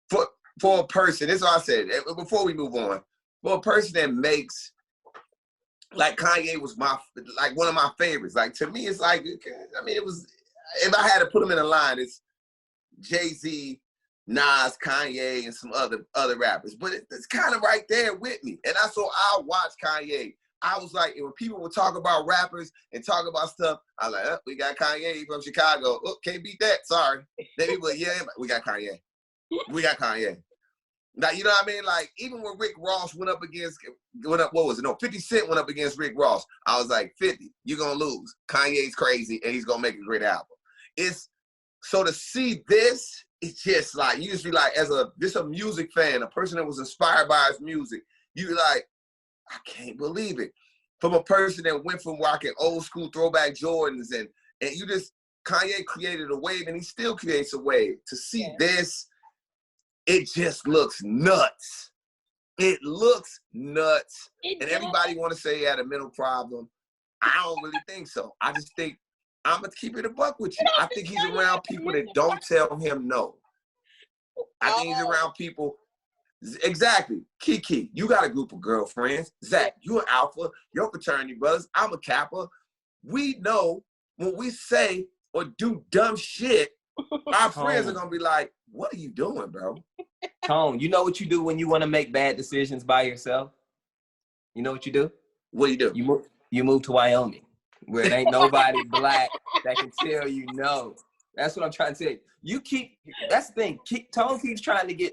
for a person, this is what I said, before we move on, for a person that makes, like Kanye was one of my favorites. Like, to me, it's like, I mean, it was, if I had to put them in a line, it's Jay-Z, Nas, Kanye, and some other rappers. But it's kind of right there with me. And I watched Kanye. I was like, when people would talk about rappers and talk about stuff, I was like, oh, we got Kanye from Chicago. Oh, can't beat that. Sorry. Then people, yeah, we got Kanye. We got Kanye. Now, you know what I mean? Like, even when Rick Ross went up, 50 Cent went up against Rick Ross. I was like, 50, you're going to lose. Kanye's crazy, and he's going to make a great album. So to see this, it's just like, you just be like, just a music fan, a person that was inspired by his music, you like, I can't believe it. From a person that went from rocking old school throwback Jordans and Kanye created a wave, and he still creates a wave. To see this, it just looks nuts. It looks nuts. And everybody want to say he had a mental problem. I don't really think so. I just think, I'm going to keep it a buck with you. I think he's around people that don't tell him no. I think he's around people. Exactly. Keke, you got a group of girlfriends. Zach, you an alpha. Your fraternity brothers. I'm a Kappa. We know when we say or do dumb shit, our friends are going to be like, what are you doing, bro? Tone, you know what you do when you want to make bad decisions by yourself? You know what you do? What do you do? You move to Wyoming, where it ain't nobody black that can tell you no. That's what I'm trying to say. That's the thing. Tone keeps trying to get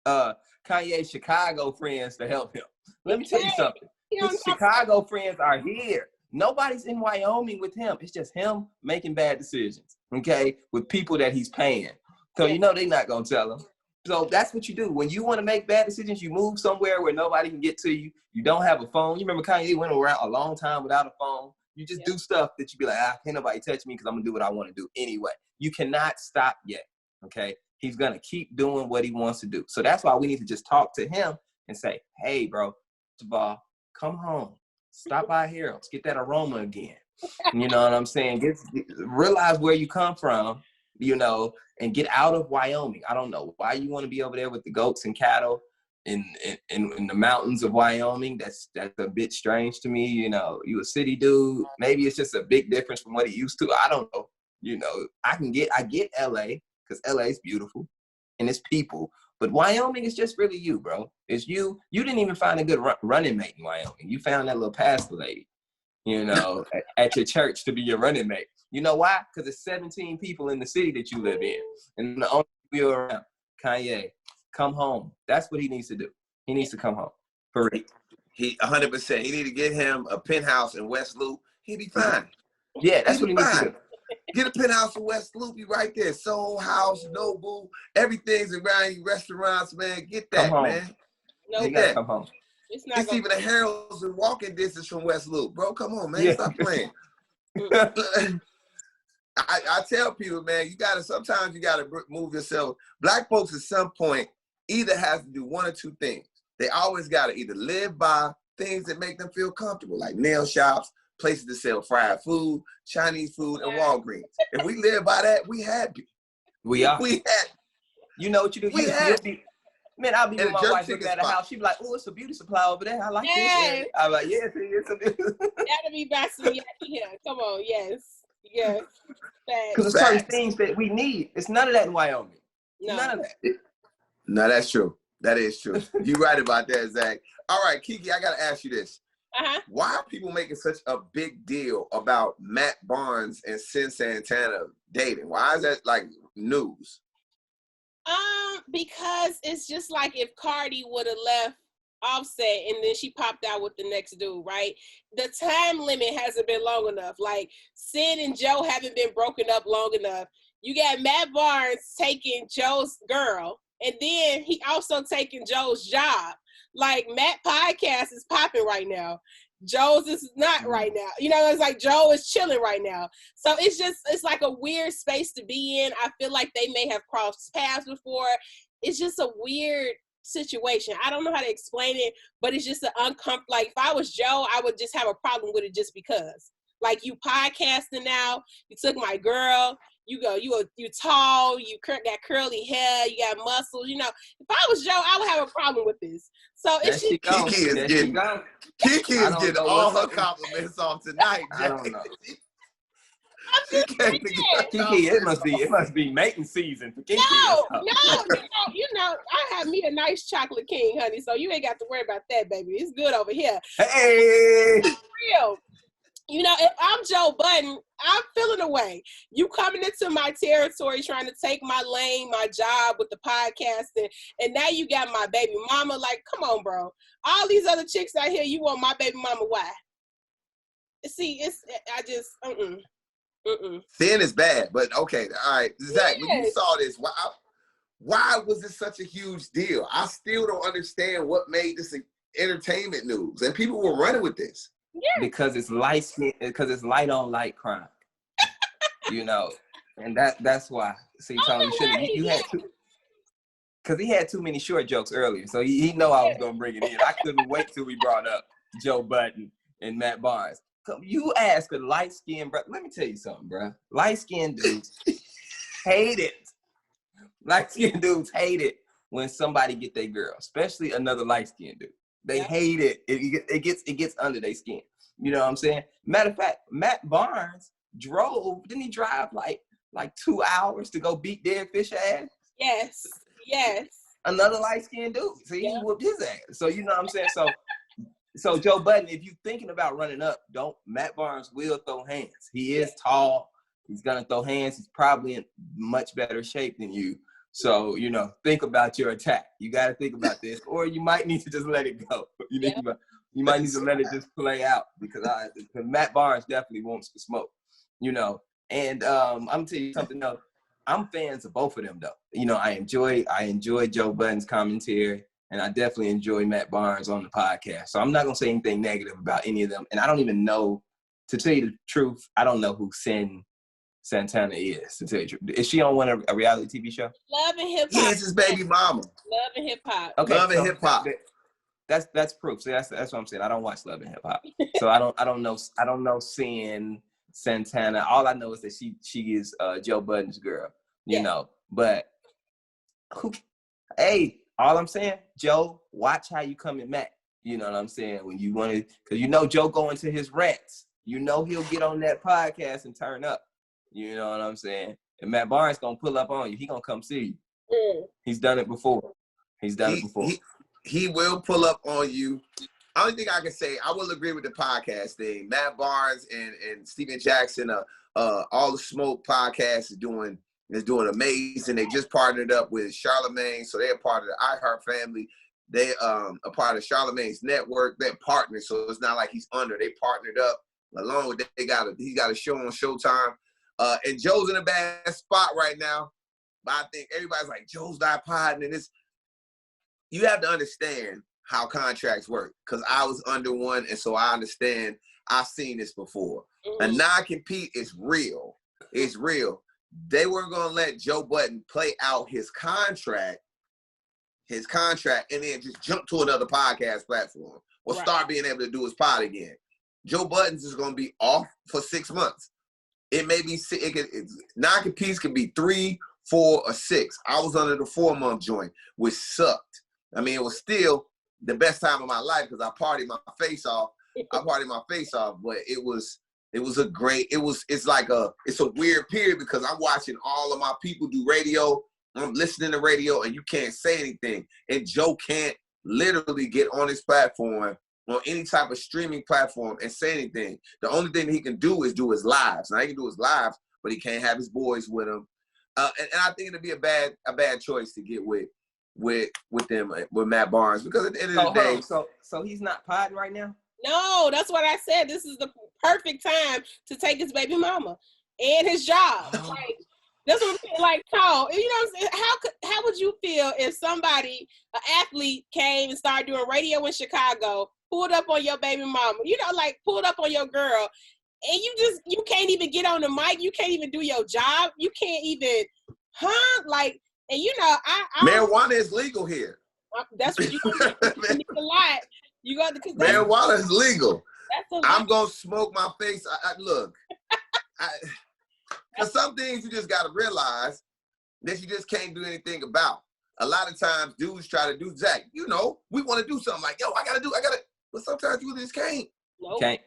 Kanye's Chicago friends to help him. Let me tell you something. His Chicago friends are here. Nobody's in Wyoming with him. It's just him making bad decisions, okay, with people that he's paying. So you know they're not going to tell him. So that's what you do. When you want to make bad decisions, you move somewhere where nobody can get to you. You don't have a phone. You remember Kanye went around a long time without a phone. You just do stuff that you be like, can't nobody touch me because I'm going to do what I want to do anyway. You cannot stop yet, okay? He's going to keep doing what he wants to do. So that's why we need to just talk to him and say, hey, bro, come home. Stop by here. Let's get that aroma again. You know what I'm saying? Realize where you come from, you know, and get out of Wyoming. I don't know why you want to be over there with the goats and cattle in the mountains of Wyoming. That's a bit strange to me. You know, you a city dude. Maybe it's just a big difference from what he used to. I don't know. You know, I get LA because LA is beautiful and it's people. But Wyoming is just really you, bro. It's you. You didn't even find a good running mate in Wyoming. You found that little pastor lady, you know, at your church to be your running mate. You know why? Because there's 17 people in the city that you live in. And the only people you're around, Kanye, come home. That's what he needs to do. He needs to come home. For real. He 100%. He need to get him a penthouse in West Loop. He'll be fine. Yeah, that's what he needs to do. Get a penthouse in West Loop, be right there. Soul House, Nobu, everything's around you, restaurants, man. Get that, man. No, get that. Come home. It's even a Harold's and walking distance from West Loop. Bro, come on, man. Stop playing. I tell people, man, sometimes you gotta move yourself. Black folks at some point either have to do one or two things. They always gotta either live by things that make them feel comfortable, like nail shops, places to sell fried food, Chinese food, and Walgreens. If we live by that, we happy. We are. We happy. You know what you do? Man, I'll be with my wife looking at a house. She be like, oh, it's a beauty supply over there. I like this. I'm like, yeah, it's a beauty. That'll be back some here. Come on, yes. Because there's certain things that we need. It's none of that in Wyoming. No. None of that. No, that's true. That is true. You're right about that, Zach. All right, Keke, I got to ask you this. Why are people making such a big deal about Matt Barnes and Sin Santana dating? Why is that like news? Because it's just like if Cardi would have left Offset and then she popped out with the next dude, right? The time limit hasn't been long enough. Like Sin and Joe haven't been broken up long enough. You got Matt Barnes taking Joe's girl, and then he also taking Joe's job. Like, Matt podcast is popping right now. Joe's is not right now. You know, it's like Joe is chilling right now. So it's like a weird space to be in. I feel like they may have crossed paths before. It's just a weird situation. I don't know how to explain it, but it's just an uncomfortable. Like, if I was Joe, I would just have a problem with it just because. Like, you podcasting now, you took my girl, you tall, you got curly hair, you got muscles. You know, if I was Joe, I would have a problem with this. So it's just Keke is getting all her compliments off tonight. I don't know. Keke, it must be mating season for Keke. No, I have me a nice chocolate king, honey. So you ain't got to worry about that, baby. It's good over here. Hey, it's real. You know, if I'm Joe Budden, I'm feeling away. You coming into my territory trying to take my lane, my job with the podcasting, and now you got my baby mama. Like, come on, bro. All these other chicks out here, you want my baby mama? Why? See, Sin is bad, but okay, all right. Zach, when you saw this, why was this such a huge deal? I still don't understand what made this entertainment news, and people were running with this. Yeah. Because it's light on light crime, you know, and that's why. See, Tony, you had to, because he had too many short jokes earlier, so he know I was gonna bring it in. I couldn't wait till we brought up Joe Budden and Matt Barnes. You ask a light skinned bro. Let me tell you something, bro. Light skinned dudes hate it. Light skinned dudes hate it when somebody get their girl, especially another light skinned dude. They hate it. It gets under their skin. You know what I'm saying? Matter of fact, Matt Barnes didn't he drive like 2 hours to go beat Dead Fish ass? Yes. Another light-skinned dude. So he whooped his ass. So you know what I'm saying? So Joe Budden, if you're thinking about running up, Matt Barnes will throw hands. He is tall. He's gonna throw hands. He's probably in much better shape than you. So, you know, think about your attack. You got to think about this, or you might need to just let it go. You might need to let it just play out because Matt Barnes definitely wants to smoke, you know. And I'm gonna tell you something else. I'm fans of both of them though. You know, I enjoy Joe Budden's commentary, and I definitely enjoy Matt Barnes on the podcast. So I'm not gonna say anything negative about any of them. And I don't even know, to tell you the truth, I don't know who Santana is, to tell you the truth. Is she on a reality TV show? Love and Hip Hop. Yeah, it's his baby mama. Love and Hip Hop. Okay, Love and Hip Hop. That's proof. So that's what I'm saying. I don't watch Love and Hip Hop, so I don't know seeing Santana. All I know is that she is Joe Budden's girl. You know, but all I'm saying, Joe, watch how you come at Matt. You know what I'm saying? When you want to, because you know Joe going to his rants. You know he'll get on that podcast and turn up. You know what I'm saying? And Matt Barnes gonna pull up on you. He gonna come see you. He's done it before. He will pull up on you. Only thing I can say, I will agree with the podcast thing. Matt Barnes and Steven Jackson, All the Smoke podcast is doing amazing. They just partnered up with Charlamagne, so they're part of the iHeart family. They a part of Charlamagne's network. They're partners, so it's not like he's under. They partnered up along with. He got a show on Showtime. And Joe's in a bad spot right now, but I think everybody's like, Joe's not podding, and this. You have to understand how contracts work, because I was under one, and so I understand. I've seen this before. A non-compete is real. It's real. They weren't going to let Joe Budden play out his contract, and then just jump to another podcast platform or start being able to do his pod again. Joe Budden's is going to be off for 6 months. It may be non-competes can be 3, 4, or 6. I was under the 4-month joint, which sucked. I mean, it was still the best time of my life because I partied my face off. But it's a weird period because I'm watching all of my people do radio. I'm listening to radio, and you can't say anything. And Joe can't literally get on his platform, on any type of streaming platform, and say anything. The only thing he can do is do his lives. Now he can do his lives, but he can't have his boys with him. And I think it'd be a bad choice to get with Matt Barnes, because at the end of the day, so he's not podding right now. No, that's what I said. This is the perfect time to take his baby mama and his job. Like, That's what I'm saying. Like, Tom, you know what I'm saying? How would you feel if somebody, an athlete, came and started doing radio in Chicago, pulled up on your baby mama, you know, like pulled up on your girl, and you can't even get on the mic, you can't even do your job, you can't even, like, and you know, marijuana is legal here. That's what you need a lot. You got because marijuana is legal. I'm gonna smoke my face. Look, because some things you just gotta realize that you just can't do anything about. A lot of times dudes try to do, Zach, you know, we want to do something like, yo, I gotta, but sometimes you just can't. Nope.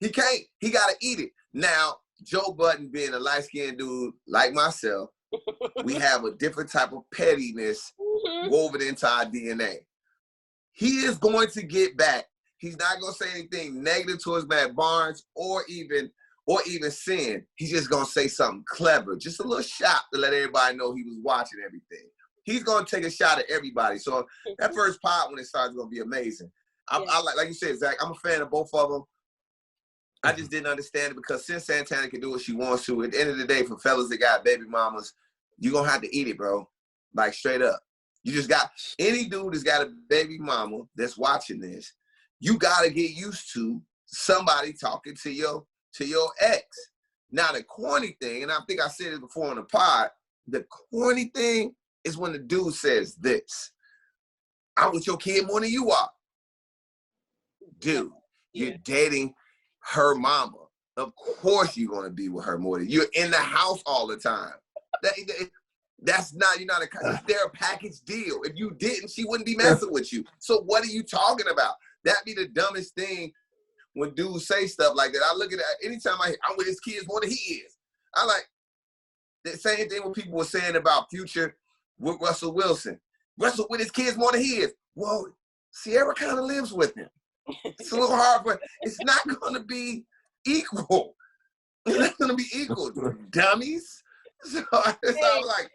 He can't. He gotta eat it. Now, Joe Budden being a light-skinned dude like myself, we have a different type of pettiness woven into our DNA. He is going to get back. He's not going to say anything negative towards Matt Barnes or even Sin. He's just going to say something clever, just a little shot to let everybody know he was watching everything. He's going to take a shot at everybody. So that first pod when it starts is going to be amazing. I like you said, Zach, I'm a fan of both of them. I just didn't understand it because since Santana can do what she wants to, at the end of the day, for fellas that got baby mamas, you're going to have to eat it, bro. Like, straight up. You just got, any dude that's got a baby mama that's watching this, you got to get used to somebody talking to your ex. Now, the corny thing, and I think I said it before on the pod, the corny thing is when the dude says this: I'm with your kid more than you are. Dude, you're dating her mama. Of course you're going to be with her more than you're in the house all the time. That's not, you're not it's their package deal. If you didn't, she wouldn't be messing with you. So what are you talking about? That'd be the dumbest thing when dudes say stuff like that. I look at that anytime I'm with his kids more than he is. I like the same thing when people were saying about Future with Russell Wilson. Russell with his kids more than he is. Well, Sierra kind of lives with him. It's a little hard, but it's not going to be equal. It's not going to be equal, dummies. So I'm like,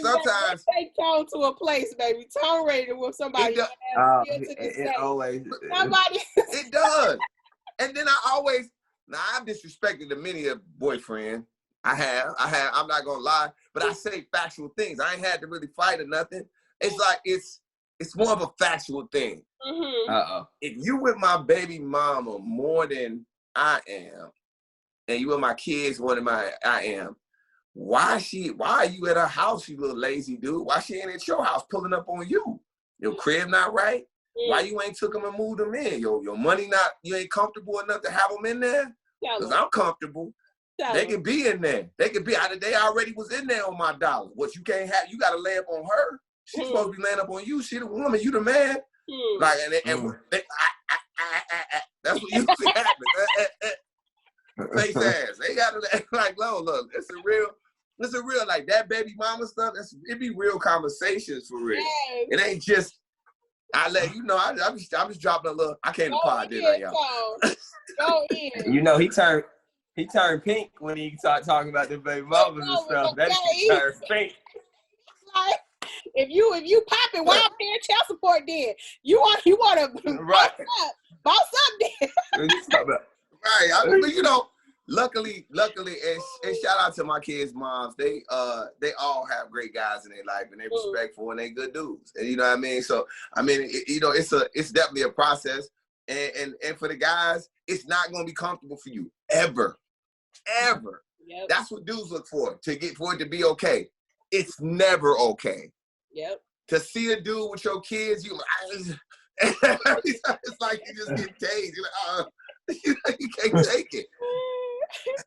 sometimes take Tone to a place, baby. Tone ready to whoop somebody. It always somebody. It does. And then I've disrespected the many a boyfriend. I have. I'm not gonna lie, but I say factual things. I ain't had to really fight or nothing. It's like it's more of a factual thing. If you with my baby mama more than I am, and you with my kids more than I am, why are you at her house, you little lazy dude? Why she ain't at your house pulling up on you? Your crib not right? Why you ain't took them and moved them in? Your money not, you ain't comfortable enough to have them in there? Because I'm comfortable. They can be in there. They already was in there on my dollar. What you can't have, you got to lay up on her. She's supposed to be laying up on you. She the woman, you the man. Like, that's what usually happens. Face ass. They got to, like, look, it's a real, like, that baby mama stuff, it be real conversations for real. Yes. It ain't just, I let you know, I'm just dropping a little, I came to pod, didn't I, y'all? Go in. You know, he turned pink when he started talking about the baby mamas and stuff. That turned pink. Like, if you popping, why I'm paying child support then? You want to boss up then. Right. But you know, luckily, and shout out to my kids' moms. They all have great guys in their life, and they respectful and they good dudes. And you know what I mean. So I mean, it's definitely a process. And for the guys, it's not gonna be comfortable for you ever. Yep. That's what dudes look for it to be okay. It's never okay. Yep. To see a dude with your kids, it's like you just get tased. You're like, you can't take it.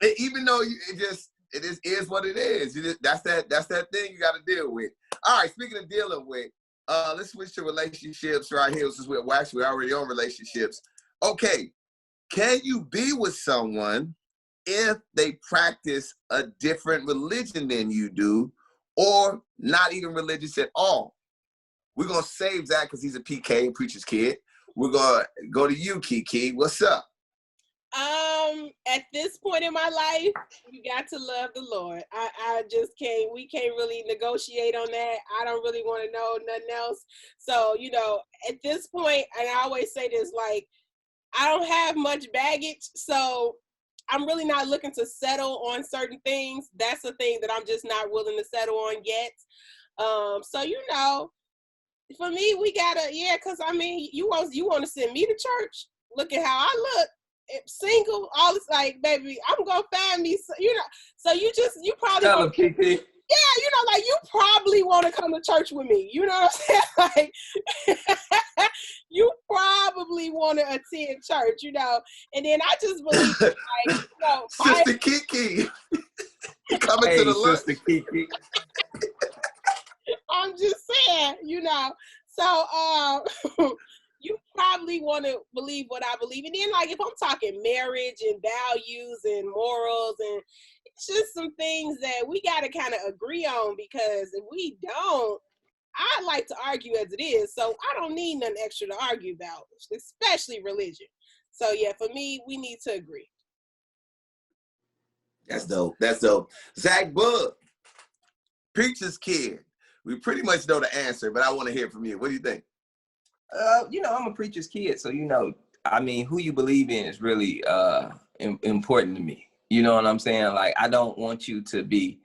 And even though it is what it is. That's that thing you got to deal with. All right. Speaking of dealing with, let's switch to relationships right here. Since we're actually already on relationships. Okay, can you be with someone if they practice a different religion than you do, or not even religious at all? We're gonna save Zach because he's a PK, preacher's kid. We're gonna go to you, Keke. What's up? At this point in my life, you got to love the Lord. I just can't, we can't really negotiate on that. I don't really want to know nothing else. So, you know, at this point, and I always say this, like, I don't have much baggage. So I'm really not looking to settle on certain things. That's a thing that I'm just not willing to settle on yet. So you know, for me, we gotta, because I mean, you want to send me to church? Look at how I look, single. All this, like, baby, I'm gonna find me. You know, so you probably Tell him, Keke. yeah, you know, like you probably want to come to church with me. You know what I'm saying? Like, you probably want to attend church, you know. And then I just believe, like, you know, Sister Keke, coming to the lunch. Sister Keke. I'm just saying, you know. So, you probably want to believe what I believe. And then, like, if I'm talking marriage and values and morals, and it's just some things that we got to kind of agree on, because if we don't, I like to argue as it is. So I don't need nothing extra to argue about, especially religion. So, yeah, for me, we need to agree. That's dope. That's dope. Zach Boog, preacher's kid. We pretty much know the answer, but I want to hear from you. What do you think? You know, I'm a preacher's kid, so, you know, I mean, who you believe in is really important to me. You know what I'm saying? Like, I don't want you to be,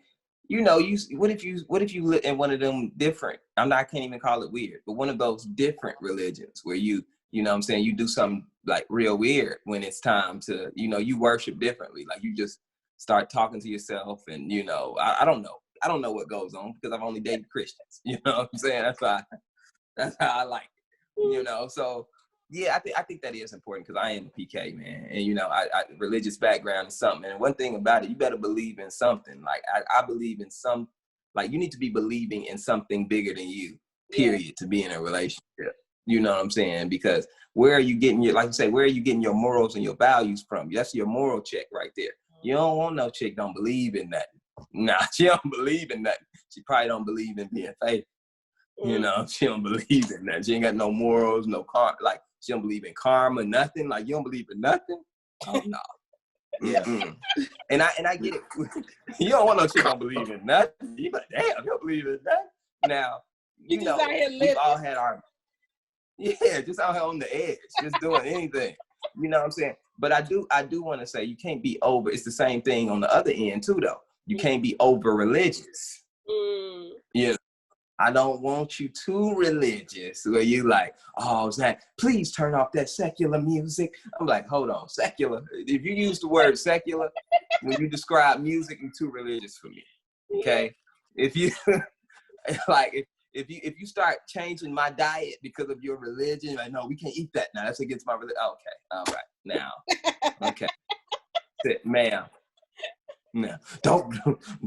you know, what if you live in one of them different, I can't even call it weird, but one of those different religions where you know what I'm saying, you do something like real weird when it's time to, you know, you worship differently. Like, you just start talking to yourself, and, you know, I don't know. I don't know what goes on because I've only dated Christians. You know what I'm saying? That's how I like it. You know, so yeah, I think that is important because I am a PK, man. And, you know, I religious background is something. And one thing about it, you better believe in something. Like, I believe in like, you need to be believing in something bigger than you, period, to be in a relationship. You know what I'm saying? Because where are you getting where are you getting your morals and your values from? That's your moral check right there. You don't want no chick don't believe in nothing. Nah, she don't believe in nothing. She probably don't believe in being faithful. You know, she don't believe in that. She ain't got no morals, no like, she don't believe in karma, nothing. Like, you don't believe in nothing? Oh, no. Yeah. And I get it. You don't want no chick don't believe in nothing. You like, damn, you don't believe in nothing. Now, you know, we've all had our, just out here on the edge, just doing anything. You know what I'm saying? But I do want to say, you can't be over. It's the same thing on the other end too, though. You can't be over religious. You know, I don't want you too religious where you like, oh, Zach, please turn off that secular music. I'm like, hold on, secular. If you use the word secular when you describe music, you're too religious for me. Okay? If you like, if you start changing my diet because of your religion, like, no, we can't eat that now. That's against my religion. Okay, all right, now, okay, ma'am. No,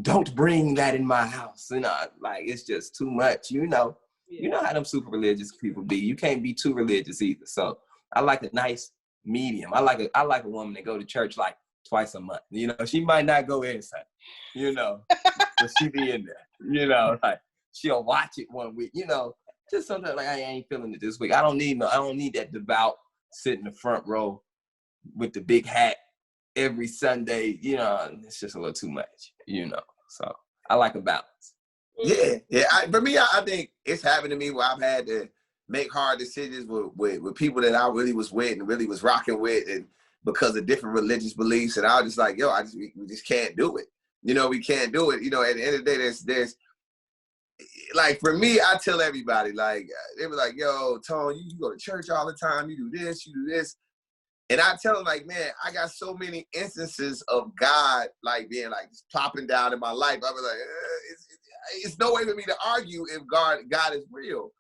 don't bring that in my house. You know, like, it's just too much. You know, you know how them super religious people be. You can't be too religious either. So I like a nice medium. I like a woman that go to church like twice a month. You know, she might not go every Sunday. You know, but she be in there. You know, like, she'll watch it one week. You know, just something like, I ain't feeling it this week. I don't need that devout sit in the front row with the big hat every Sunday. You know, it's just a little too much, you know. So I like a balance. Yeah. For me, I think it's happened to me where I've had to make hard decisions with people that I really was with and really was rocking with, and because of different religious beliefs, and I was just like, yo, we just can't do it. You know, we can't do it. You know, at the end of the day, there's like, for me, I tell everybody, like, they were like, yo, Tone, you go to church all the time, you do this, you do this. And I tell them, like, man, I got so many instances of God, like, being like just plopping down in my life. I was like, it's no way for me to argue if God is real.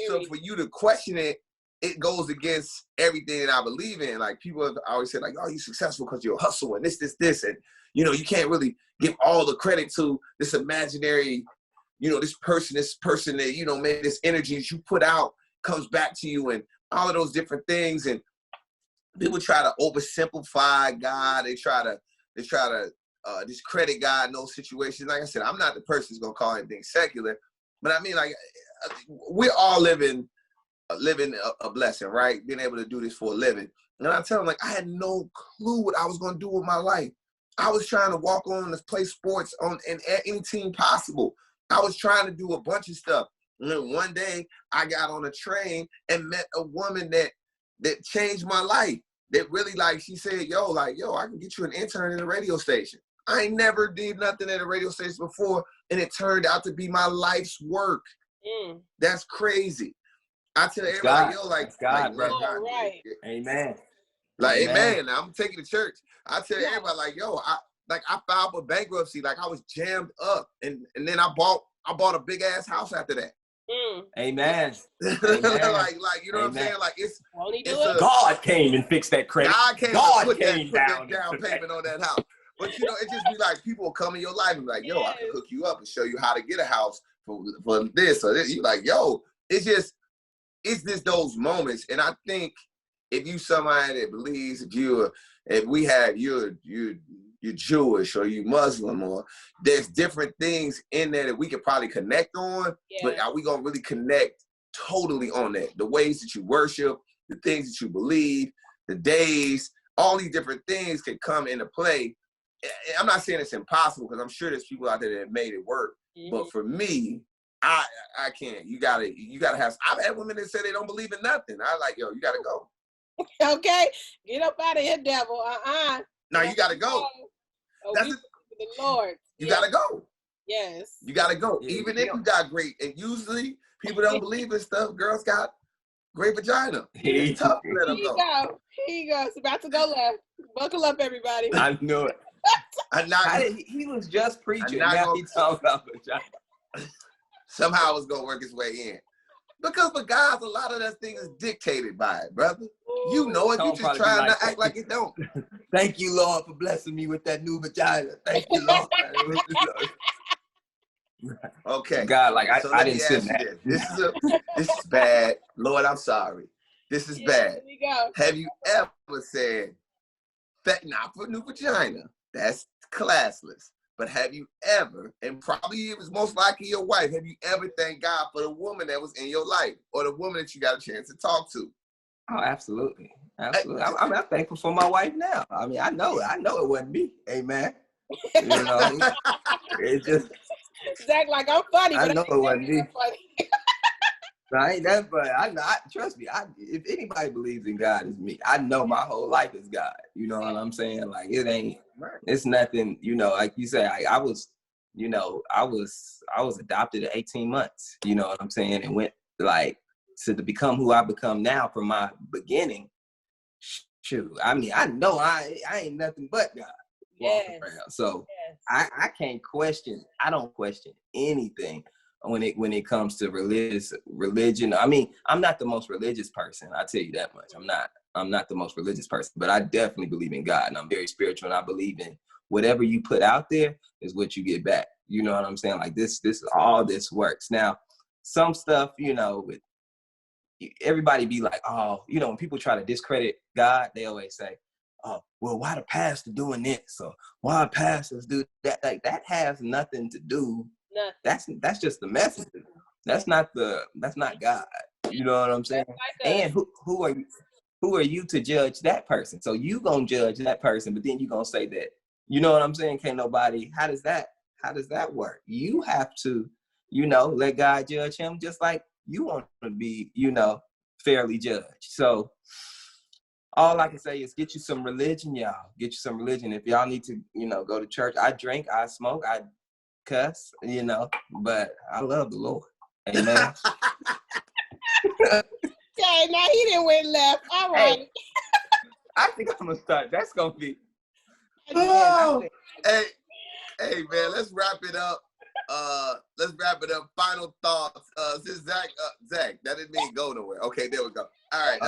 So for you to question it, it goes against everything that I believe in. Like, people have always said, like, oh, you're successful because you're a hustle and this. And, you know, you can't really give all the credit to this imaginary, you know, this person that, you know, maybe this energy that you put out comes back to you, and all of those different things. And people try to oversimplify God. They try to discredit God in those situations. Like I said, I'm not the person who's gonna call anything secular, but I mean, like, we're all living a blessing, right? Being able to do this for a living. And I tell them, like, I had no clue what I was gonna do with my life. I was trying to walk on to play sports in any team possible. I was trying to do a bunch of stuff. And then one day I got on a train and met a woman that changed my life, that really like, she said, yo, I can get you an intern in a radio station. I ain't never did nothing at a radio station before, and it turned out to be my life's work. That's crazy. I tell everybody, like, God, bro. Oh, right. Amen. Like, amen. Now I'm taking to church. I tell everybody, like, yo, I filed for bankruptcy. Like, I was jammed up, and then I bought a big ass house after that. Amen. like, you know what I'm saying? Like, God came and fixed that credit. God came God and put came that down payment on that house. But you know, it just be like people will come in your life and be like, yo, I can hook you up and show you how to get a house for this or this. You like, yo, it's just those moments. And I think if you somebody that believes you're Jewish or you Muslim, or there's different things in there that we could probably connect on, but are we gonna really connect totally on that? The ways that you worship, the things that you believe, the days, all these different things can come into play. I'm not saying it's impossible, because I'm sure there's people out there that have made it work. But for me, I can't. You gotta have. I've had women that say they don't believe in nothing. I like, yo, you gotta go. Okay, get up out of here, devil. No, you gotta go. That's the Lord. You gotta go. Yes. You gotta go. Even if you got great, and usually people don't believe in stuff. Girls got great vagina. It's tough to let them go. Here you go. It's about to go left. Buckle up, everybody. I knew it. He was just preaching. Now he talking about vagina. Somehow it was gonna work its way in. Because for guys, a lot of that thing is dictated by it, brother. You know it. You just trying to act like it don't. Thank you, Lord, for blessing me with that new vagina. Thank you, Lord. Okay. God, like, so I didn't sit that. This is bad. Lord, I'm sorry. This is bad. Here we go. Have you ever said, not for new vagina? That's classless. But have you ever, and probably it was most likely your wife, have you ever thanked God for the woman that was in your life, or the woman that you got a chance to talk to? Oh, absolutely. Absolutely. I'm thankful for my wife now. I mean, I know it wasn't me. Amen. You know, it's just Zach, like, I'm funny, I but know it wasn't me. Funny. I ain't that, but I trust me. If anybody believes in God, it's me. I know my whole life is God. You know what I'm saying? Like, it's nothing. You know, like you say, I was adopted at 18 months. You know what I'm saying? And went like to become who I become now from my beginning. Shoot, I mean, I know I ain't nothing but God. Walking around. So I can't question. I don't question anything when it comes to religion. I mean, I'm not the most religious person. I tell you that much. I'm not the most religious person, but I definitely believe in God, and I'm very spiritual, and I believe in whatever you put out there is what you get back. You know what I'm saying? Like this all this works. Now, some stuff, you know, with everybody be like, oh, you know, when people try to discredit God, they always say, oh, well, why the pastor doing this? Or why pastors do that? Like, that has nothing to do. Nothing. That's just the messenger. That's not God. You know what I'm saying? And who are you to judge that person? So you gonna judge that person, but then you gonna say that, you know what I'm saying? Can't nobody, how does that work? You have to, you know, let God judge him just like you want to be, you know, fairly judged. So all I can say is get you some religion, y'all. Get you some religion. If y'all need to, you know, go to church. I drink, I smoke, I cuss, you know, but I love the Lord. Amen. Okay, now he didn't went left. All right. Hey, I think I'm gonna start. That's gonna be. Hey, man, let's wrap it up. Final thoughts. This is Zach. Zach, that didn't mean go nowhere. Okay, there we go. All right.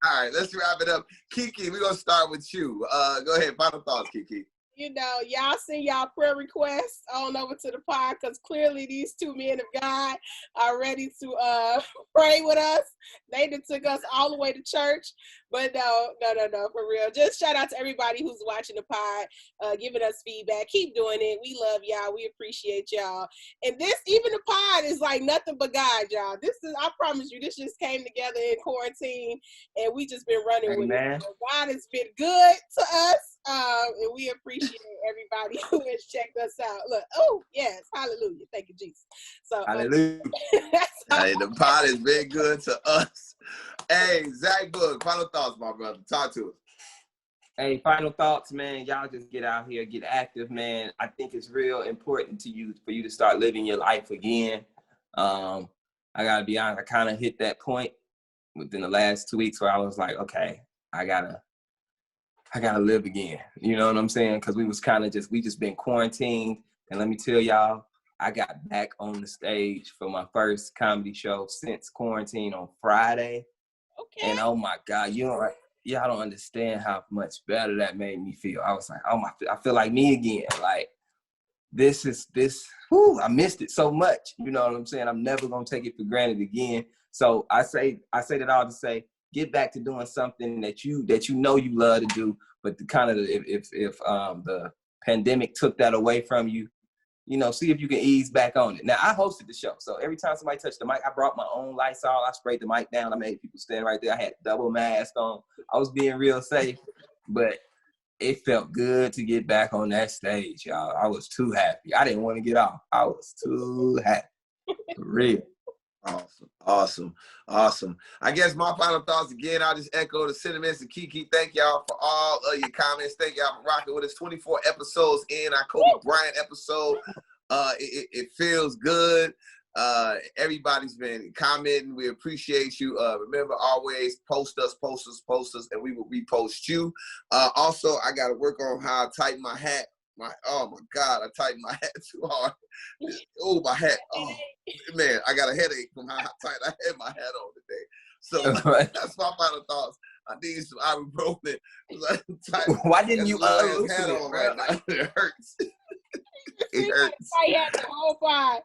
All right, let's wrap it up. Keke, we're going to start with you. Go ahead. Final thoughts, Keke. You know, y'all send y'all prayer requests on over to the pod, because clearly these two men of God are ready to pray with us. They done took us all the way to church. But no, for real. Just shout out to everybody who's watching the pod, giving us feedback. Keep doing it. We love y'all. We appreciate y'all. And even the pod is like nothing but God, y'all. I promise you, this just came together in quarantine, and we just been running with it. So God has been good to us. And we appreciate everybody who has checked us out. Look, oh yes, hallelujah. Thank you, Jesus. So Hallelujah. Hey, the pod has been good to us. Hey, Zach Boog, final thoughts, my brother. Talk to us. Hey, final thoughts, man. Y'all just get out here, get active, man. I think it's real important for you to start living your life again. I gotta be honest, I kind of hit that point within the last 2 weeks where I was like, okay, I gotta live again. You know what I'm saying? Because we just been quarantined. And let me tell y'all, I got back on the stage for my first comedy show since quarantine on Friday. okay. And oh my God, y'all don't understand how much better that made me feel. I was like, I feel like me again. Like I missed it so much. You know what I'm saying? I'm never gonna take it for granted again. So I say that all to say, get back to doing something that you know you love to do, but if the pandemic took that away from you, you know, see if you can ease back on it. Now, I hosted the show, so every time somebody touched the mic, I brought my own Lysol. I sprayed the mic down. I made people stand right there. I had double mask on. I was being real safe, but it felt good to get back on that stage, y'all. I was too happy. I didn't want to get off. I was too happy. For real. Awesome. I guess my final thoughts again, I'll just echo the sentiments of Keke. Thank y'all for all of your comments. Thank y'all for rocking with us. 24 episodes in our Kobe Bryant episode. It feels good. Everybody's been commenting. We appreciate you. Remember, always post us, and we will repost you. Also, I got to work on how I tighten my hat. Oh my God, I tightened my hat too hard. Oh, my hat. Oh, man, I got a headache from how tight I had my hat on today. So that's my final thoughts. I need some ibuprofen. Why didn't you unloosen it, on right now? It hurts. It hurts. I had the whole pod.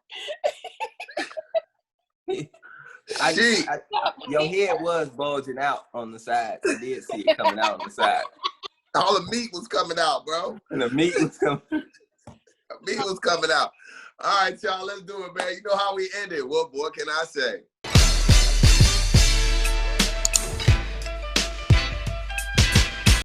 Your head was bulging out on the side. I did see it coming out on the side. All the meat was coming out, bro. And the meat was coming. The meat was coming out. All right, y'all, let's do it, man. You know how we end it. What more can I say?